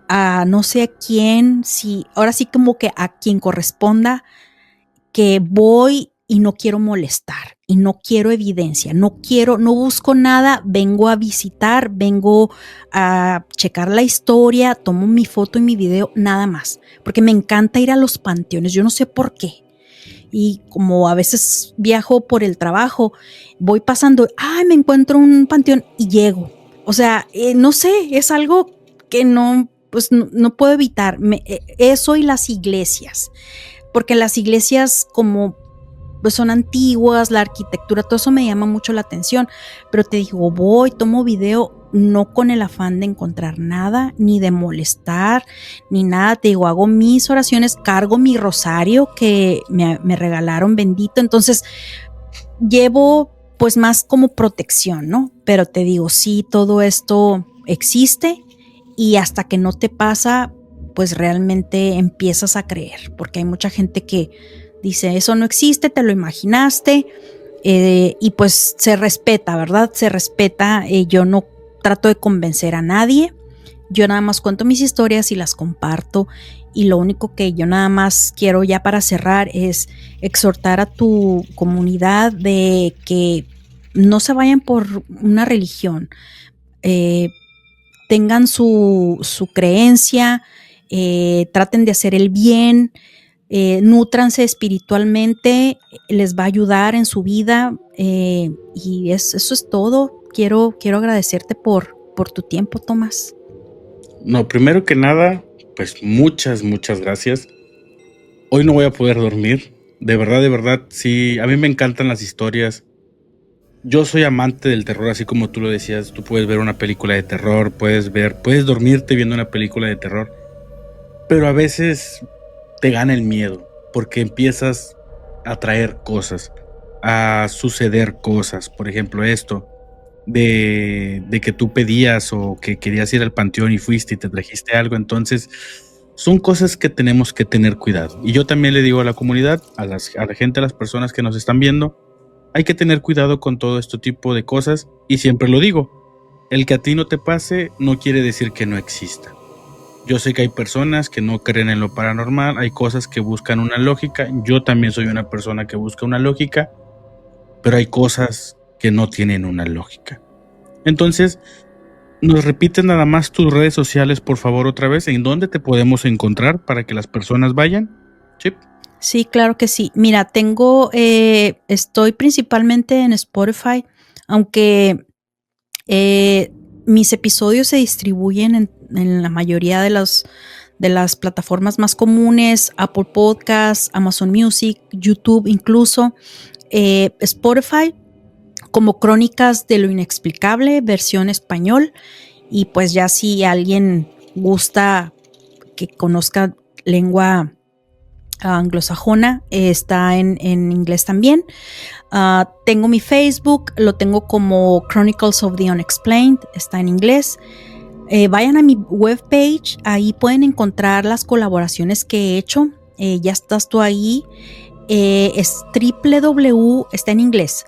a no sé a quién, si, ahora sí como que a quien corresponda, que voy y no quiero molestar y no quiero evidencia, no busco nada, vengo a visitar, vengo a checar la historia, tomo mi foto y mi video, nada más, porque me encanta ir a los panteones, yo no sé por qué. Y como a veces viajo por el trabajo, voy pasando, me encuentro un panteón y llego. O sea, no sé, es algo que no, pues no puedo evitar. Eso y las iglesias, porque las iglesias como pues son antiguas, la arquitectura, todo eso me llama mucho la atención, pero te digo, voy, tomo video, no con el afán de encontrar nada, ni de molestar, ni nada, te digo, hago mis oraciones, cargo mi rosario que me regalaron bendito, entonces llevo pues más como protección, ¿no? Pero te digo, sí, todo esto existe y hasta que no te pasa, pues realmente empiezas a creer, porque hay mucha gente que dice, eso no existe, te lo imaginaste, y pues se respeta, ¿verdad? Se respeta, yo no trato de convencer a nadie, yo nada más cuento mis historias y las comparto, y lo único que yo nada más quiero ya para cerrar es exhortar a tu comunidad de que no se vayan por una religión, eh, tengan su creencia, traten de hacer el bien, nútranse espiritualmente, les va a ayudar en su vida, y eso es todo. Quiero agradecerte por tu tiempo, Tomás. No, primero que nada, pues muchas gracias. Hoy no voy a poder dormir. De verdad, sí, a mí me encantan las historias. Yo soy amante del terror, así como tú lo decías. Tú puedes ver una película de terror, puedes dormirte viendo una película de terror, pero a veces te gana el miedo porque empiezas a traer cosas, a suceder cosas. Por ejemplo, esto de que tú pedías o que querías ir al panteón y fuiste y te trajiste algo. Entonces, son cosas que tenemos que tener cuidado. Y yo también le digo a la comunidad, a la gente, a las personas que nos están viendo, hay que tener cuidado con todo este tipo de cosas. Y siempre lo digo, el que a ti no te pase no quiere decir que no exista. Yo sé que hay personas que no creen en lo paranormal, hay cosas que buscan una lógica. Yo también soy una persona que busca una lógica, pero hay cosas que no tienen una lógica. Entonces, ¿nos repites nada más tus redes sociales, por favor, otra vez? ¿En dónde te podemos encontrar para que las personas vayan? Sí. Sí, claro que sí. Mira, estoy principalmente en Spotify, aunque mis episodios se distribuyen en la mayoría de las plataformas más comunes: Apple Podcasts, Amazon Music, YouTube incluso, Spotify, como Crónicas de lo Inexplicable, versión español. Y pues ya si alguien gusta que conozca lengua anglosajona, está en inglés también. Tengo mi Facebook, lo tengo como Chronicles of the Unexplained, está en inglés. Vayan a mi webpage, ahí pueden encontrar las colaboraciones que he hecho. Ya estás tú ahí. Es está en inglés,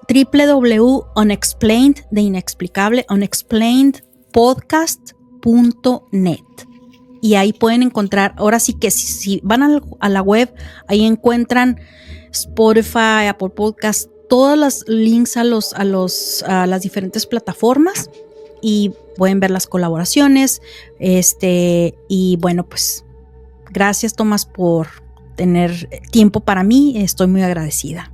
www.unexplained, de inexplicable, unexplainedpodcast.net. Y ahí pueden encontrar, ahora sí que si van a la web, ahí encuentran Spotify, Apple Podcasts, todos los links a las diferentes plataformas, y pueden ver las colaboraciones. Y bueno, pues gracias, Tomás, por tener tiempo para mí. Estoy muy agradecida.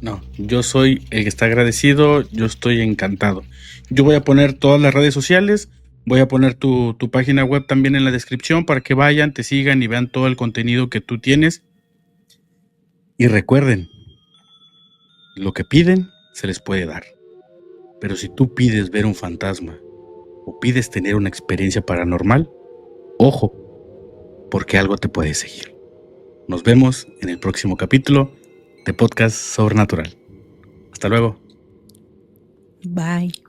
No, yo soy el que está agradecido, yo estoy encantado. Yo voy a poner todas las redes sociales, voy a poner tu página web también en la descripción para que vayan, te sigan y vean todo el contenido que tú tienes. Y recuerden, lo que piden se les puede dar. Pero si tú pides ver un fantasma o pides tener una experiencia paranormal, ojo, porque algo te puede seguir. Nos vemos en el próximo capítulo de Podcast Sobrenatural. Hasta luego. Bye.